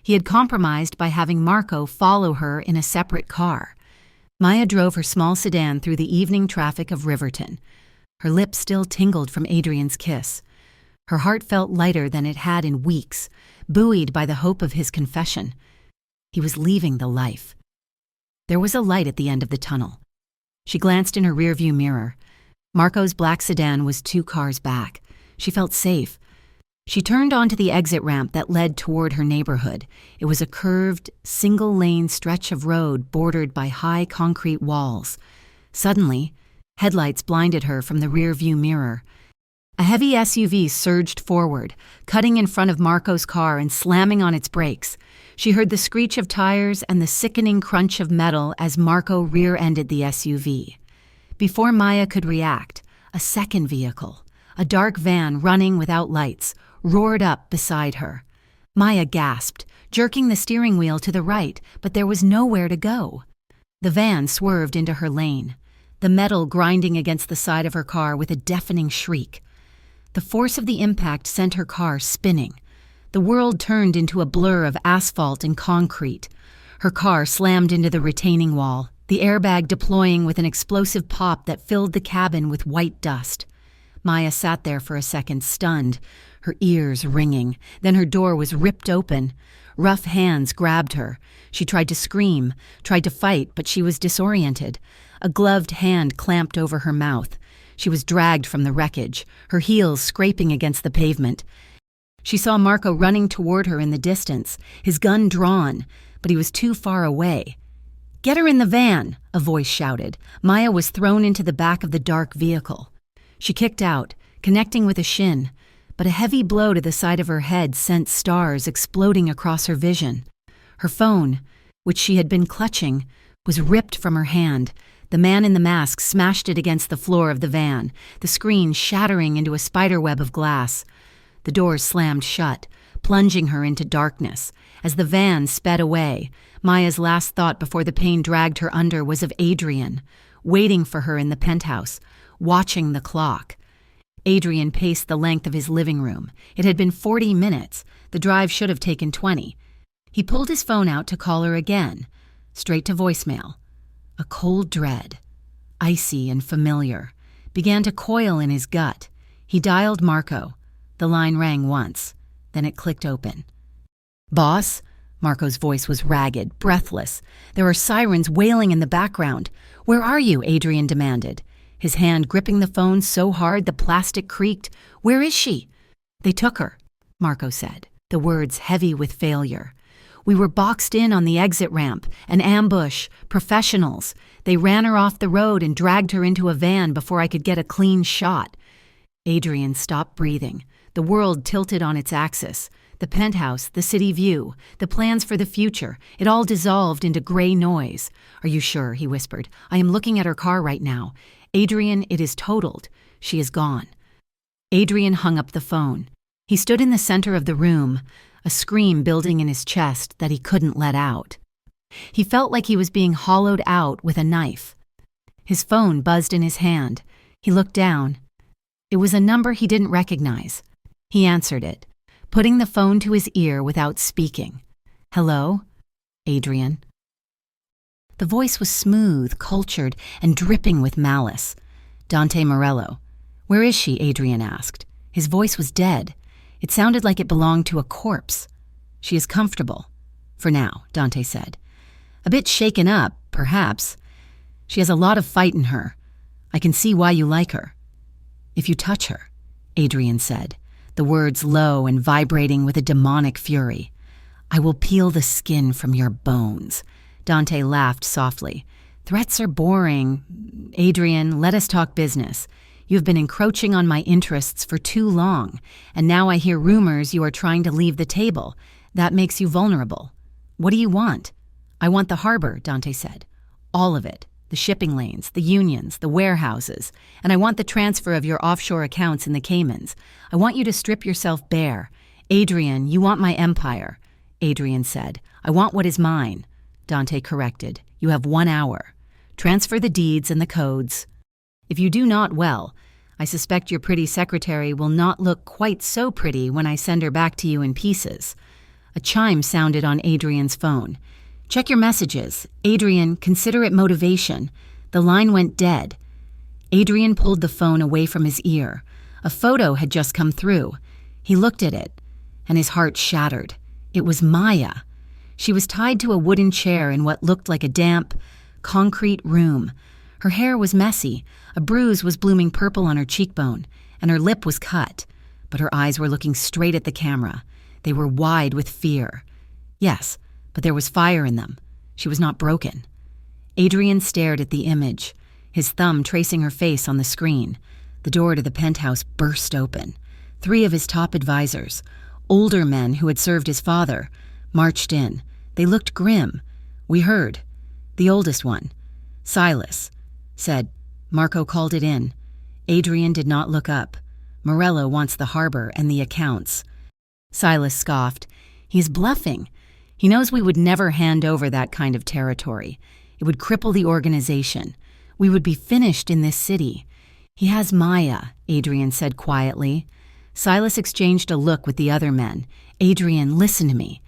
S1: He had compromised by having Marco follow her in a separate car. Maya drove her small sedan through the evening traffic of Riverton. Her lips still tingled from Adrian's kiss. Her heart felt lighter than it had in weeks, buoyed by the hope of his confession. He was leaving the life. There was a light at the end of the tunnel. She glanced in her rearview mirror. Marco's black sedan was 2 cars back. She felt safe. She turned onto the exit ramp that led toward her neighborhood. It was a curved, single-lane stretch of road bordered by high concrete walls. Suddenly, headlights blinded her from the rearview mirror. A heavy SUV surged forward, cutting in front of Marco's car and slamming on its brakes. She heard the screech of tires and the sickening crunch of metal as Marco rear-ended the SUV. Before Maya could react, a second vehicle, a dark van running without lights, roared up beside her. Maya gasped, jerking the steering wheel to the right, but there was nowhere to go. The van swerved into her lane, the metal grinding against the side of her car with a deafening shriek. The force of the impact sent her car spinning. The world turned into a blur of asphalt and concrete. Her car slammed into the retaining wall, the airbag deploying with an explosive pop that filled the cabin with white dust. Maya sat there for a second, stunned, her ears ringing. Then her door was ripped open. Rough hands grabbed her. She tried to scream, tried to fight, but she was disoriented. A gloved hand clamped over her mouth. She was dragged from the wreckage, her heels scraping against the pavement. She saw Marco running toward her in the distance, his gun drawn, but he was too far away. "Get her in the van," a voice shouted. Maya was thrown into the back of the dark vehicle. She kicked out, connecting with a shin, but a heavy blow to the side of her head sent stars exploding across her vision. Her phone, which she had been clutching, was ripped from her hand. The man in the mask smashed it against the floor of the van, the screen shattering into a spiderweb of glass. The doors slammed shut, plunging her into darkness. As the van sped away, Maya's last thought before the pain dragged her under was of Adrian, waiting for her in the penthouse, watching the clock. Adrian paced the length of his living room. It had been 40 minutes. The drive should have taken 20. He pulled his phone out to call her again, straight to voicemail. A cold dread, icy and familiar, began to coil in his gut. He dialed Marco. The line rang once. Then it clicked open. "Boss?" Marco's voice was ragged, breathless. There were sirens wailing in the background. "Where are you?" Adrian demanded, his hand gripping the phone so hard the plastic creaked. "Where is she?" "They took her," Marco said, the words heavy with failure. "We were boxed in on the exit ramp, an ambush, professionals. They ran her off the road and dragged her into a van before I could get a clean shot." Adrian stopped breathing. The world tilted on its axis. The penthouse, the city view, the plans for the future, it all dissolved into gray noise. "Are you sure?" he whispered. "I am looking at her car right now. Adrian, it is totaled. She is gone." Adrian hung up the phone. He stood in the center of the room, a scream building in his chest that he couldn't let out. He felt like he was being hollowed out with a knife. His phone buzzed in his hand. He looked down. It was a number he didn't recognize. He answered it, putting the phone to his ear without speaking. "Hello? Adrian." The voice was smooth, cultured, and dripping with malice. "Dante Morello." "Where is she?" Adrian asked. His voice was dead. It sounded like it belonged to a corpse. "She is comfortable. For now," Dante said. "A bit shaken up, perhaps. She has a lot of fight in her. I can see why you like her." "If you touch her," Adrian said, the words low and vibrating with a demonic fury, "I will peel the skin from your bones." Dante laughed softly. "Threats are boring. Adrian, let us talk business. You have been encroaching on my interests for too long, and now I hear rumors you are trying to leave the table. That makes you vulnerable. What do you want?" "I want the harbor," Dante said. "All of it. The shipping lanes, the unions, the warehouses, and I want the transfer of your offshore accounts in the Caymans. I want you to strip yourself bare. Adrian, you want my empire." Adrian said. "I want what is mine." Dante corrected. "You have 1 hour. Transfer the deeds and the codes. If you do not, well, I suspect your pretty secretary will not look quite so pretty when I send her back to you in pieces. A chime sounded on Adrian's phone. "Check your messages. Adrian, consider it motivation." The line went dead. Adrian pulled the phone away from his ear. A photo had just come through. He looked at it, and his heart shattered. It was Maya. She was tied to a wooden chair in what looked like a damp, concrete room. Her hair was messy, a bruise was blooming purple on her cheekbone, and her lip was cut. But her eyes were looking straight at the camera. They were wide with fear. Yes, but there was fire in them. She was not broken. Adrian stared at the image, his thumb tracing her face on the screen. The door to the penthouse burst open. 3 of his top advisors, older men who had served his father, marched in. They looked grim. We heard. The oldest one, Silas, said, "Marco called it in." Adrian did not look up. "Morello wants the harbor and the accounts." Silas scoffed. "He's bluffing. He knows we would never hand over that kind of territory. It would cripple the organization. We would be finished in this city." "He has Maya," Adrian said quietly. Silas exchanged a look with the other men. "Adrian, listen to me.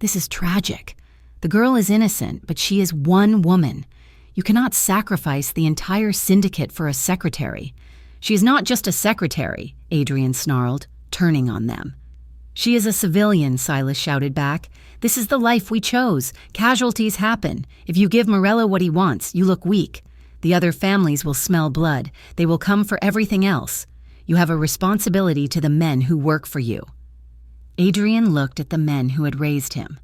S1: This is tragic. The girl is innocent, but she is one woman. You cannot sacrifice the entire syndicate for a secretary." "She is not just a secretary," Adrian snarled, turning on them. "She is a civilian," Silas shouted back. "This is the life we chose. Casualties happen. If you give Morello what he wants, you look weak. The other families will smell blood. They will come for everything else. You have a responsibility to the men who work for you." Adrian looked at the men who had raised him.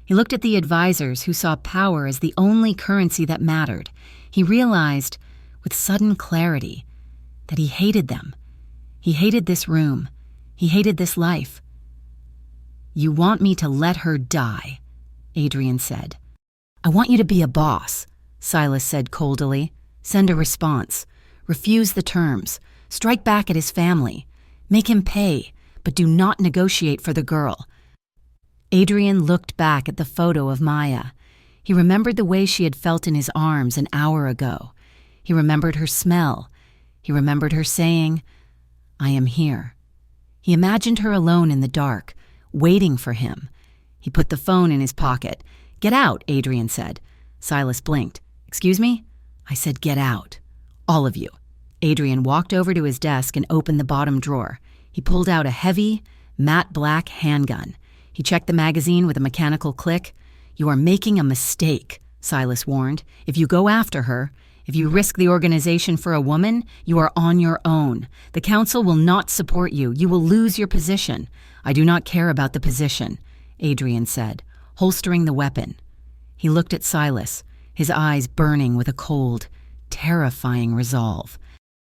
S1: He looked at the advisors who saw power as the only currency that mattered. He realized, with sudden clarity, that he hated them. He hated this room. He hated this life. "You want me to let her die," Adrian said. "I want you to be a boss," Silas said coldly. "Send a response. Refuse the terms. Strike back at his family. Make him pay, but do not negotiate for the girl." Adrian looked back at the photo of Maya. He remembered the way she had felt in his arms an hour ago. He remembered her smell. He remembered her saying, "I am here." He imagined her alone in the dark, waiting for him. He put the phone in his pocket. "Get out," Adrian said. Silas blinked. "Excuse me?" "I said get out. All of you." Adrian walked over to his desk and opened the bottom drawer. He pulled out a heavy, matte black handgun. He checked the magazine with a mechanical click. "You are making a mistake," Silas warned. "If you go after her, if you risk the organization for a woman, you are on your own. The council will not support you. You will lose your position." "I do not care about the position," Adrian said, holstering the weapon. He looked at Silas, his eyes burning with a cold, terrifying resolve.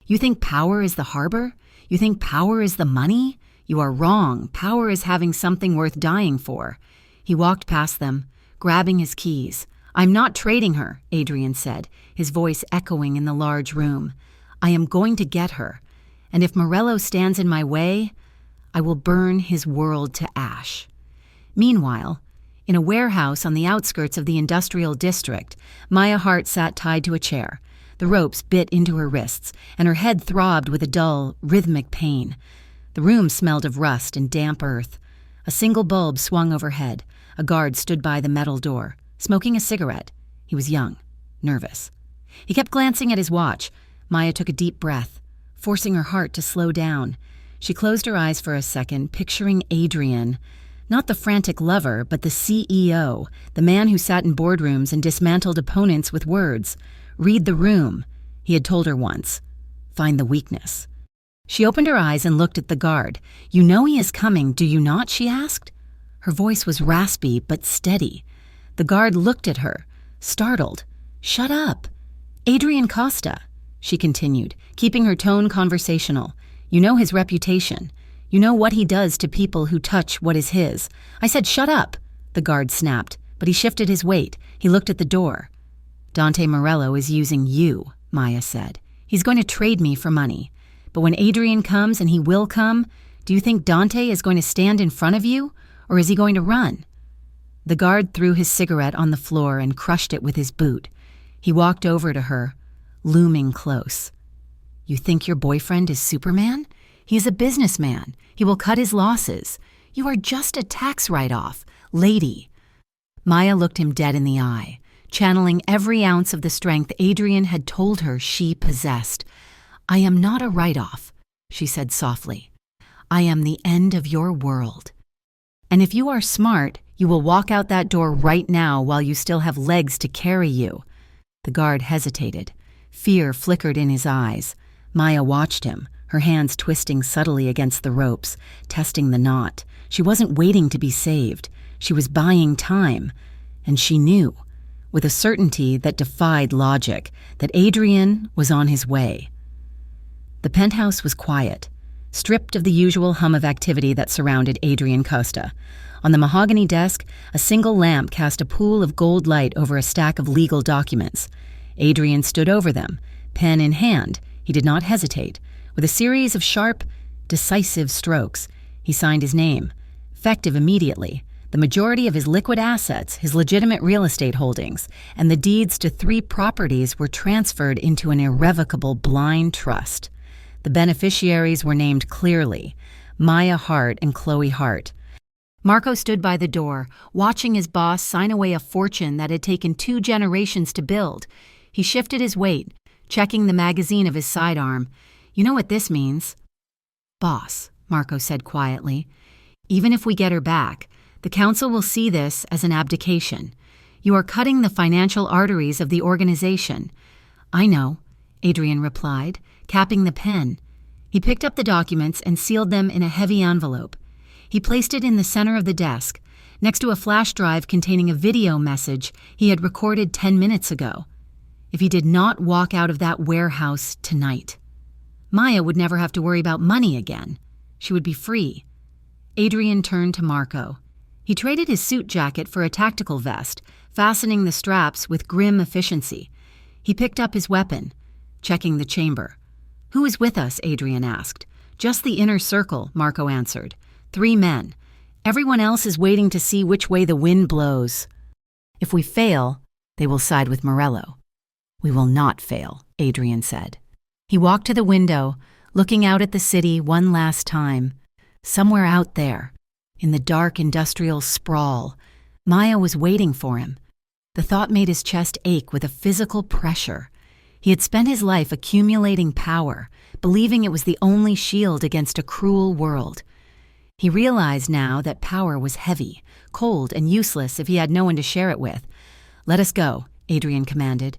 S1: "You think power is the harbor? You think power is the money? You are wrong. Power is having something worth dying for." He walked past them, grabbing his keys. "I'm not trading her," Adrian said, his voice echoing in the large room. "I am going to get her, and if Morello stands in my way, I will burn his world to ash." Meanwhile, in a warehouse on the outskirts of the industrial district, Maya Hart sat tied to a chair. The ropes bit into her wrists, and her head throbbed with a dull, rhythmic pain. The room smelled of rust and damp earth. A single bulb swung overhead. A guard stood by the metal door, smoking a cigarette. He was young, nervous. He kept glancing at his watch. Maya took a deep breath, forcing her heart to slow down. She closed her eyes for a second, picturing Adrian, not the frantic lover, but the CEO, the man who sat in boardrooms and dismantled opponents with words. "Read the room," he had told her once. "Find the weakness." She opened her eyes and looked at the guard. "You know he is coming, do you not?" she asked. Her voice was raspy but steady. The guard looked at her, startled. "Shut up." "Adrian Costa," she continued, keeping her tone conversational. "You know his reputation. You know what he does to people who touch what is his." "I said shut up," the guard snapped, but he shifted his weight. He looked at the door. "Dante Morello is using you," Maya said. "He's going to trade me for money. But when Adrian comes, and he will come, do you think Dante is going to stand in front of you, or is he going to run?" The guard threw his cigarette on the floor and crushed it with his boot. He walked over to her, looming close. "You think your boyfriend is Superman? He is a businessman. He will cut his losses. You are just a tax write-off. "Lady." Maya looked him dead in the eye, channeling every ounce of the strength Adrian had told her she possessed. "I am not a write-off," she said softly. "I am the end of your world. And if you are smart, you will walk out that door right now while you still have legs to carry you." The guard hesitated. Fear flickered in his eyes. Maya watched him, her hands twisting subtly against the ropes, testing the knot. She wasn't waiting to be saved. She was buying time. And she knew, with a certainty that defied logic, that Adrian was on his way. The penthouse was quiet, stripped of the usual hum of activity that surrounded Adrian Costa. On the mahogany desk, a single lamp cast a pool of gold light over a stack of legal documents. Adrian stood over them, pen in hand. He did not hesitate. With a series of sharp, decisive strokes, he signed his name, effective immediately. The majority of his liquid assets, his legitimate real estate holdings, and the deeds to 3 properties were transferred into an irrevocable blind trust. The beneficiaries were named clearly: Maya Hart and Chloe Hart. Marco stood by the door, watching his boss sign away a fortune that had taken 2 generations to build. He shifted his weight, checking the magazine of his sidearm. "You know what this means?" "Boss," Marco said quietly, "even if we get her back, the council will see this as an abdication. You are cutting the financial arteries of the organization." "I know," Adrian replied, capping the pen. He picked up the documents and sealed them in a heavy envelope. He placed it in the center of the desk, next to a flash drive containing a video message he had recorded 10 minutes ago. If he did not walk out of that warehouse tonight, Maya would never have to worry about money again. She would be free. Adrian turned to Marco. He traded his suit jacket for a tactical vest, fastening the straps with grim efficiency. He picked up his weapon, checking the chamber. "Who is with us?" Adrian asked. "Just the inner circle," Marco answered. 3 men. Everyone else is waiting to see which way the wind blows. If we fail, they will side with Morello. "We will not fail," Adrian said. He walked to the window, looking out at the city one last time. Somewhere out there, in the dark industrial sprawl, Maya was waiting for him. The thought made his chest ache with a physical pressure. He had spent his life accumulating power, believing it was the only shield against a cruel world. He realized now that power was heavy, cold, and useless if he had no one to share it with. "Let us go," Adrian commanded.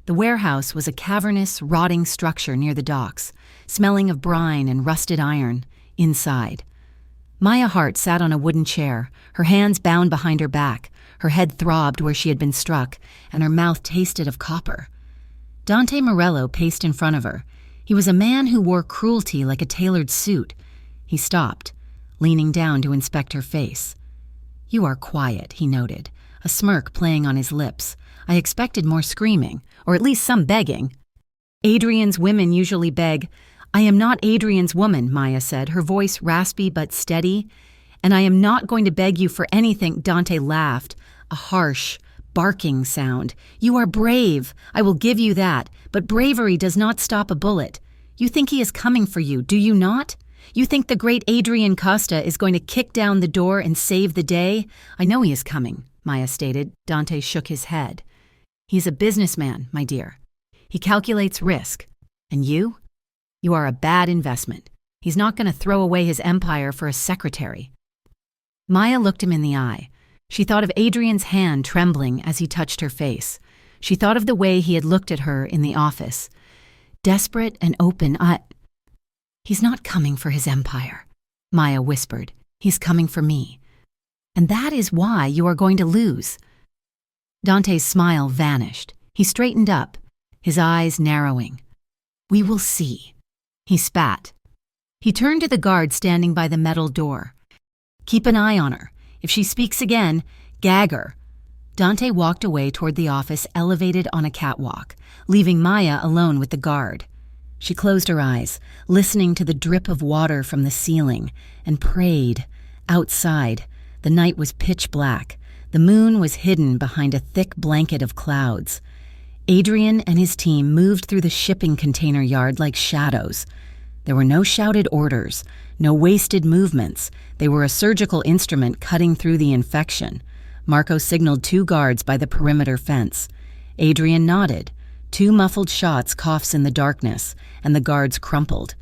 S1: The warehouse was a cavernous, rotting structure near the docks, smelling of brine and rusted iron, inside. Maya Hart sat on a wooden chair, her hands bound behind her back. Her head throbbed where she had been struck, and her mouth tasted of copper. Dante Morello paced in front of her. He was a man who wore cruelty like a tailored suit. He stopped, leaning down to inspect her face. "You are quiet," he noted, a smirk playing on his lips. "I expected more screaming, or at least some begging." "Adrian's women usually beg." "I am not Adrian's woman," Maya said, her voice raspy but steady. "And I am not going to beg you for anything." Dante laughed, a harsh, barking sound. "You are brave. I will give you that. But bravery does not stop a bullet. You think he is coming for you, do you not? You think the great Adrian Costa is going to kick down the door and save the day?" "I know he is coming," Maya stated. Dante shook his head. "He's a businessman, my dear. He calculates risk. And you? You are a bad investment. He's not going to throw away his empire for a secretary." Maya looked him in the eye. She thought of Adrian's hand trembling as he touched her face. She thought of the way he had looked at her in the office. Desperate and open, "He's not coming for his empire," Maya whispered. "He's coming for me. And that is why you are going to lose." Dante's smile vanished. He straightened up, his eyes narrowing. "We will see." He spat. He turned to the guard standing by the metal door. "Keep an eye on her. If she speaks again, gag her." Dante walked away toward the office elevated on a catwalk, leaving Maya alone with the guard. She closed her eyes, listening to the drip of water from the ceiling, and prayed. Outside, the night was pitch black. The moon was hidden behind a thick blanket of clouds. Adrian and his team moved through the shipping container yard like shadows. There were no shouted orders, no wasted movements. They were a surgical instrument cutting through the infection. Marco signaled 2 guards by the perimeter fence. Adrian nodded. 2 muffled shots, coughs in the darkness, and the guards crumpled.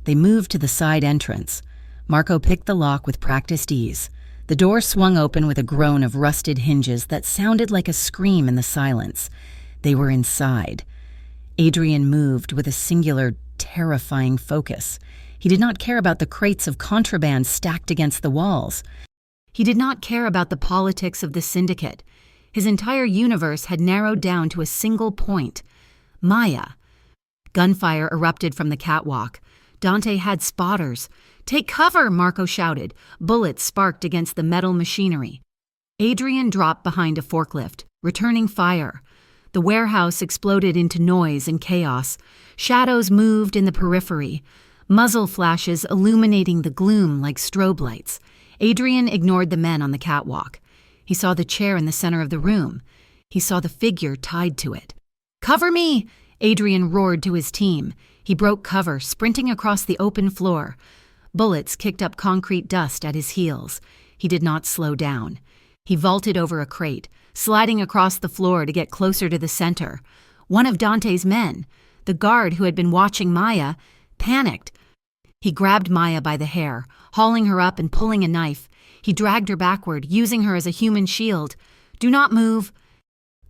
S1: They moved to the side entrance. Marco picked the lock with practiced ease. The door swung open with a groan of rusted hinges that sounded like a scream in the silence. They were inside. Adrian moved with a singular, terrifying focus. He did not care about the crates of contraband stacked against the walls. He did not care about the politics of the syndicate. His entire universe had narrowed down to a single point: Maya. Gunfire erupted from the catwalk. Dante had spotters. "Take cover!" Marco shouted. Bullets sparked against the metal machinery. Adrian dropped behind a forklift, returning fire. The warehouse exploded into noise and chaos. Shadows moved in the periphery, muzzle flashes illuminating the gloom like strobe lights. Adrian ignored the men on the catwalk. He saw the chair in the center of the room. He saw the figure tied to it. "Cover me!" Adrian roared to his team. He broke cover, sprinting across the open floor. Bullets kicked up concrete dust at his heels. He did not slow down. He vaulted over a crate, sliding across the floor to get closer to the center. One of Dante's men, the guard who had been watching Maya, panicked. He grabbed Maya by the hair, hauling her up and pulling a knife. He dragged her backward, using her as a human shield. "Do not move!"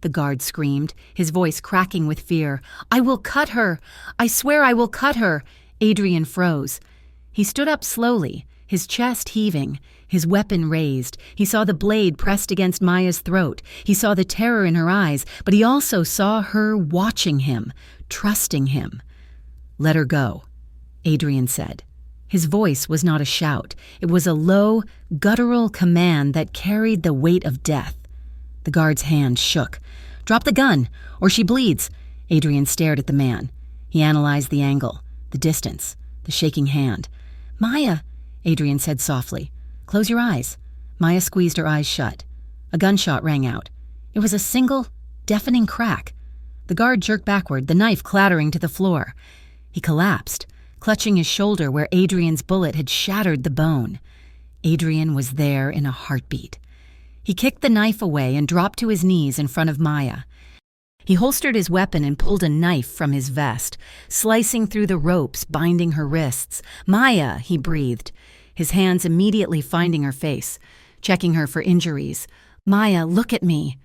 S1: The guard screamed, his voice cracking with fear. "I will cut her! I swear I will cut her!" Adrian froze. He stood up slowly, his chest heaving, his weapon raised. He saw the blade pressed against Maya's throat. He saw the terror in her eyes, but he also saw her watching him, trusting him. "Let her go," Adrian said. His voice was not a shout. It was a low, guttural command that carried the weight of death. The guard's hand shook. "Drop the gun, or she bleeds." Adrian stared at the man. He analyzed the angle, the distance, the shaking hand. "Maya," Adrian said softly. "Close your eyes." Maya squeezed her eyes shut. A gunshot rang out. It was a single, deafening crack. The guard jerked backward, the knife clattering to the floor. He collapsed, clutching his shoulder where Adrian's bullet had shattered the bone. Adrian was there in a heartbeat. He kicked the knife away and dropped to his knees in front of Maya. He holstered his weapon and pulled a knife from his vest, slicing through the ropes binding her wrists. "Maya," he breathed, his hands immediately finding her face, checking her for injuries. "Maya, look at me."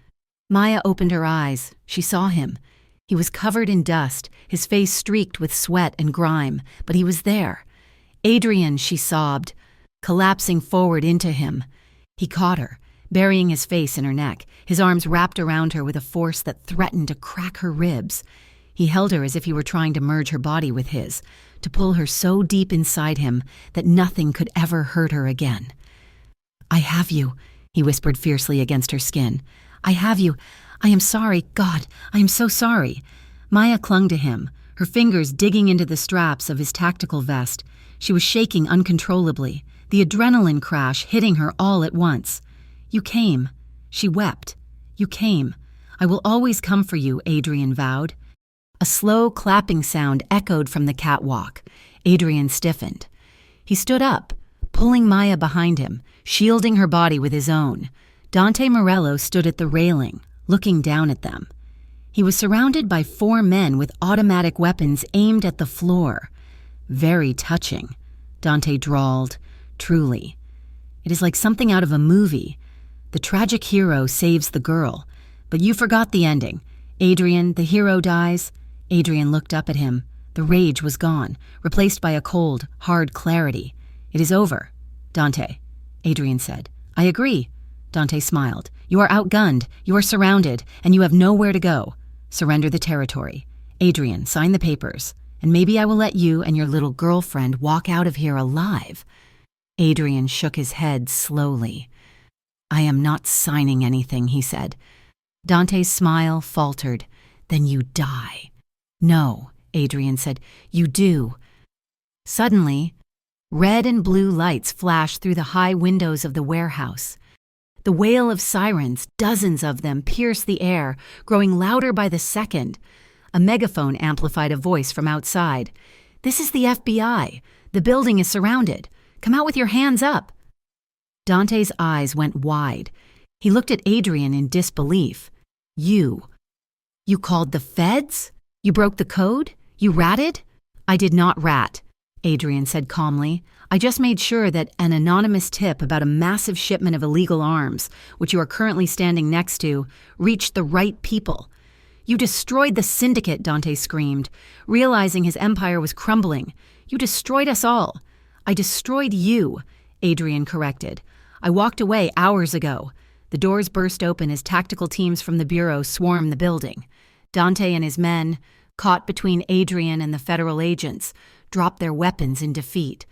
S1: Maya opened her eyes. She saw him. He was covered in dust, his face streaked with sweat and grime, but he was there. "Adrian," she sobbed, collapsing forward into him. He caught her, burying his face in her neck, his arms wrapped around her with a force that threatened to crack her ribs. He held her as if he were trying to merge her body with his, to pull her so deep inside him that nothing could ever hurt her again. "I have you," he whispered fiercely against her skin. "I have you. I am sorry. God, I am so sorry." Maya clung to him, her fingers digging into the straps of his tactical vest. She was shaking uncontrollably, the adrenaline crash hitting her all at once. "You came." She wept. "You came. I will always come for you," Adrian vowed. A slow clapping sound echoed from the catwalk. Adrian stiffened. He stood up, pulling Maya behind him, shielding her body with his own. Dante Morello stood at the railing, looking down at them. He was surrounded by 4 men with automatic weapons aimed at the floor. "Very touching," Dante drawled. "Truly. It is like something out of a movie. The tragic hero saves the girl. But you forgot the ending. Adrian, the hero, dies." Adrian looked up at him. The rage was gone, replaced by a cold, hard clarity. "It is over." "Dante," Adrian said. "I agree." Dante smiled. "You are outgunned, you are surrounded, and you have nowhere to go. Surrender the territory. Adrian, sign the papers, and maybe I will let you and your little girlfriend walk out of here alive." Adrian shook his head slowly. "I am not signing anything," he said. Dante's smile faltered. "Then you die." "No," Adrian said. "You do." Suddenly, red and blue lights flashed through the high windows of the warehouse. The wail of sirens, dozens of them, pierced the air, growing louder by the second. A megaphone amplified a voice from outside. This is the FBI. The building is surrounded. Come out with your hands up." Dante's eyes went wide. He looked at Adrian in disbelief. You called the feds? You broke the code? You ratted?" "I did not rat," Adrian said calmly. "I just made sure that an anonymous tip about a massive shipment of illegal arms, which you are currently standing next to, reached the right people." "You destroyed the syndicate," Dante screamed, realizing his empire was crumbling. "You destroyed us all." "I destroyed you," Adrian corrected. "I walked away hours ago." The doors burst open as tactical teams from the Bureau swarmed the building. Dante and his men, caught between Adrian and the federal agents, dropped their weapons in defeat.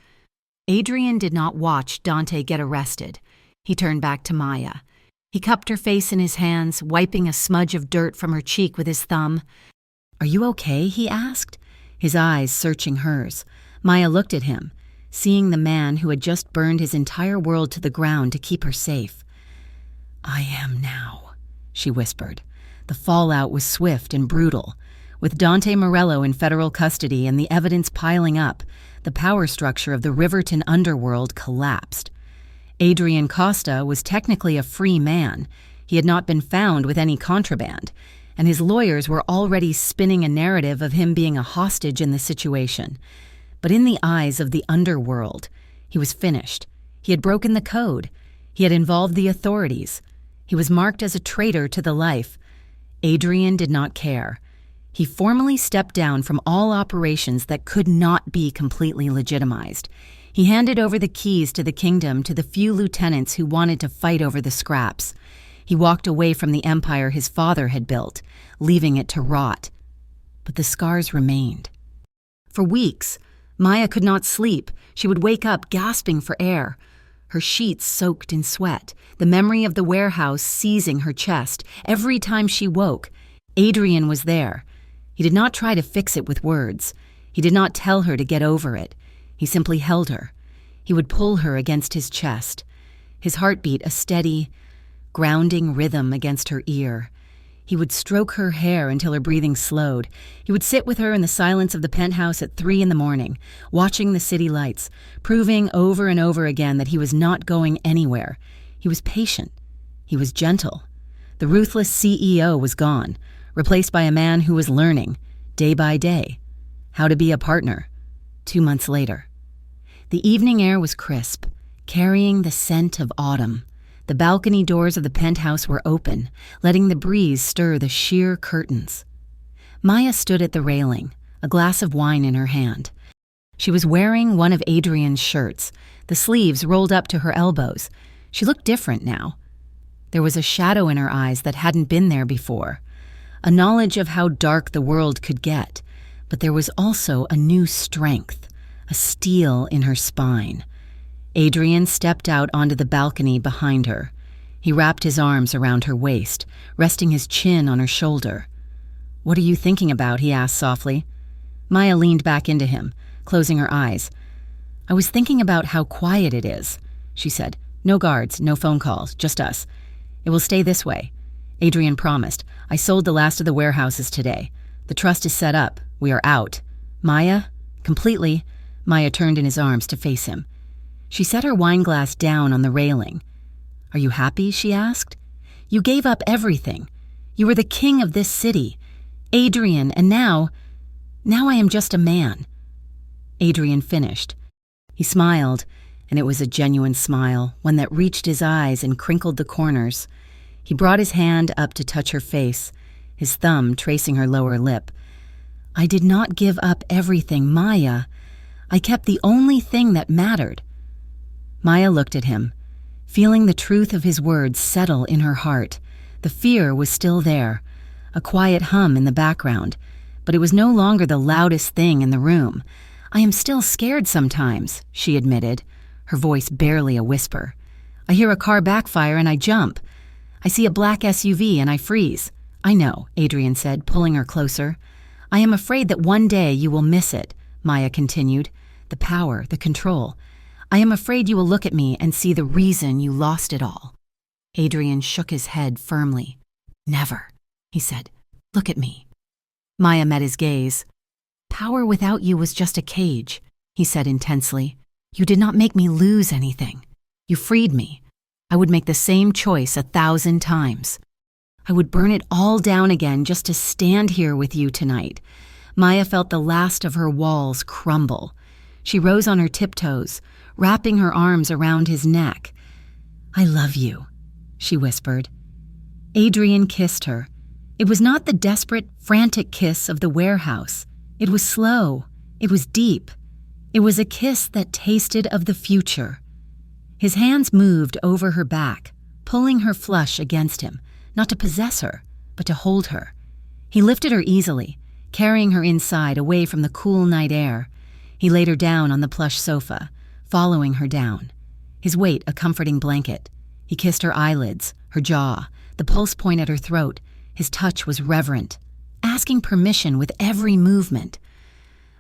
S1: Adrian did not watch Dante get arrested. He turned back to Maya. He cupped her face in his hands, wiping a smudge of dirt from her cheek with his thumb. "Are you okay?" he asked, his eyes searching hers. Maya looked at him, seeing the man who had just burned his entire world to the ground to keep her safe. "I am now," she whispered. The fallout was swift and brutal. With Dante Morello in federal custody and the evidence piling up, the power structure of the Riverton underworld collapsed. Adrian Costa was technically a free man. He had not been found with any contraband, and his lawyers were already spinning a narrative of him being a hostage in the situation. But in the eyes of the underworld, he was finished. He had broken the code. He had involved the authorities. He was marked as a traitor to the life. Adrian did not care. He formally stepped down from all operations that could not be completely legitimized. He handed over the keys to the kingdom to the few lieutenants who wanted to fight over the scraps. He walked away from the empire his father had built, leaving it to rot. But the scars remained. For weeks, Maya could not sleep. She would wake up gasping for air. Her sheets soaked in sweat, the memory of the warehouse seizing her chest. Every time she woke, Adrian was there. He did not try to fix it with words. He did not tell her to get over it. He simply held her. He would pull her against his chest, his heartbeat a steady, grounding rhythm against her ear. He would stroke her hair until her breathing slowed. He would sit with her in the silence of the penthouse at 3 a.m, watching the city lights, proving over and over again that he was not going anywhere. He was patient. He was gentle. The ruthless CEO was gone, replaced by a man who was learning, day by day, how to be a partner. 2 months later. The evening air was crisp, carrying the scent of autumn. The balcony doors of the penthouse were open, letting the breeze stir the sheer curtains. Maya stood at the railing, a glass of wine in her hand. She was wearing one of Adrian's shirts, the sleeves rolled up to her elbows. She looked different now. There was a shadow in her eyes that hadn't been there before, a knowledge of how dark the world could get, but there was also a new strength, a steel in her spine. Adrian stepped out onto the balcony behind her. He wrapped his arms around her waist, resting his chin on her shoulder. "What are you thinking about?" he asked softly. Maya leaned back into him, closing her eyes. "I was thinking about how quiet it is," she said. "No guards, no phone calls, just us. It will stay this way." Adrian promised. "I sold the last of the warehouses today. The trust is set up. We are out." "Maya?" "Completely." Maya turned in his arms to face him. She set her wineglass down on the railing. "Are you happy?" she asked. "You gave up everything. You were the king of this city. Adrian, and now I am just a man." Adrian finished. He smiled, and it was a genuine smile, one that reached his eyes and crinkled the corners. He brought his hand up to touch her face, his thumb tracing her lower lip. "I did not give up everything, Maya. I kept the only thing that mattered." Maya looked at him, feeling the truth of his words settle in her heart. The fear was still there, a quiet hum in the background, but it was no longer the loudest thing in the room. "I am still scared sometimes," she admitted, her voice barely a whisper. "I hear a car backfire and I jump. I see a black SUV and I freeze." "I know," Adrian said, pulling her closer. "I am afraid that one day you will miss it," Maya continued. "The power, the control. I am afraid you will look at me and see the reason you lost it all." Adrian shook his head firmly. "Never," he said. "Look at me." Maya met his gaze. Power without you was just a cage, he said intensely. You did not make me lose anything. You freed me. I would make the same choice 1,000 times. I would burn it all down again just to stand here with you tonight. Maya felt the last of her walls crumble. She rose on her tiptoes, wrapping her arms around his neck. I love you, she whispered. Adrian kissed her. It was not the desperate, frantic kiss of the warehouse. It was slow. It was deep. It was a kiss that tasted of the future. His hands moved over her back, pulling her flush against him, not to possess her, but to hold her. He lifted her easily, carrying her inside away from the cool night air. He laid her down on the plush sofa, following her down, his weight a comforting blanket. He kissed her eyelids, her jaw, the pulse point at her throat. His touch was reverent, asking permission with every movement.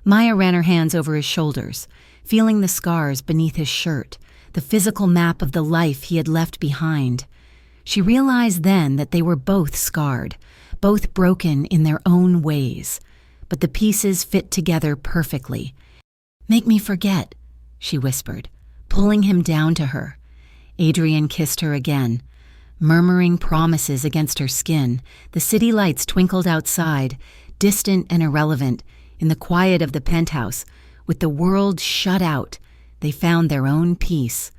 S1: Maya ran her hands over his shoulders, feeling the scars beneath his shirt, the physical map of the life he had left behind. She realized then that they were both scarred, both broken in their own ways, but the pieces fit together perfectly. Make me forget, she whispered, pulling him down to her. Adrian kissed her again, murmuring promises against her skin. The city lights twinkled outside, distant and irrelevant. In the quiet of the penthouse, with the world shut out, they found their own peace.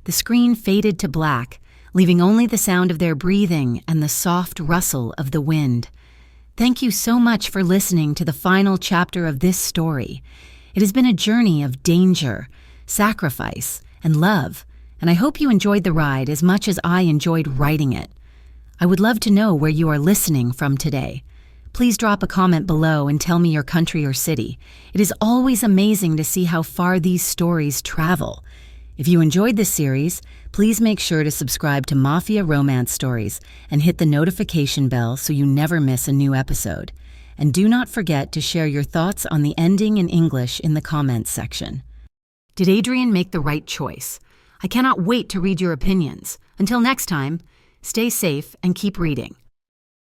S1: The screen faded to black, leaving only the sound of their breathing and the soft rustle of the wind. Thank you so much for listening to the final chapter of this story. It has been a journey of danger, sacrifice, and love, and I hope you enjoyed the ride as much as I enjoyed writing it. I would love to know where you are listening from today. Please drop a comment below and tell me your country or city. It is always amazing to see how far these stories travel. If you enjoyed this series, please make sure to subscribe to Mafia Romance Stories and hit the notification bell so you never miss a new episode. And do not forget to share your thoughts on the ending in English in the comments section. Did Adrian make the right choice? I cannot wait to read your opinions. Until next time, stay safe and keep reading.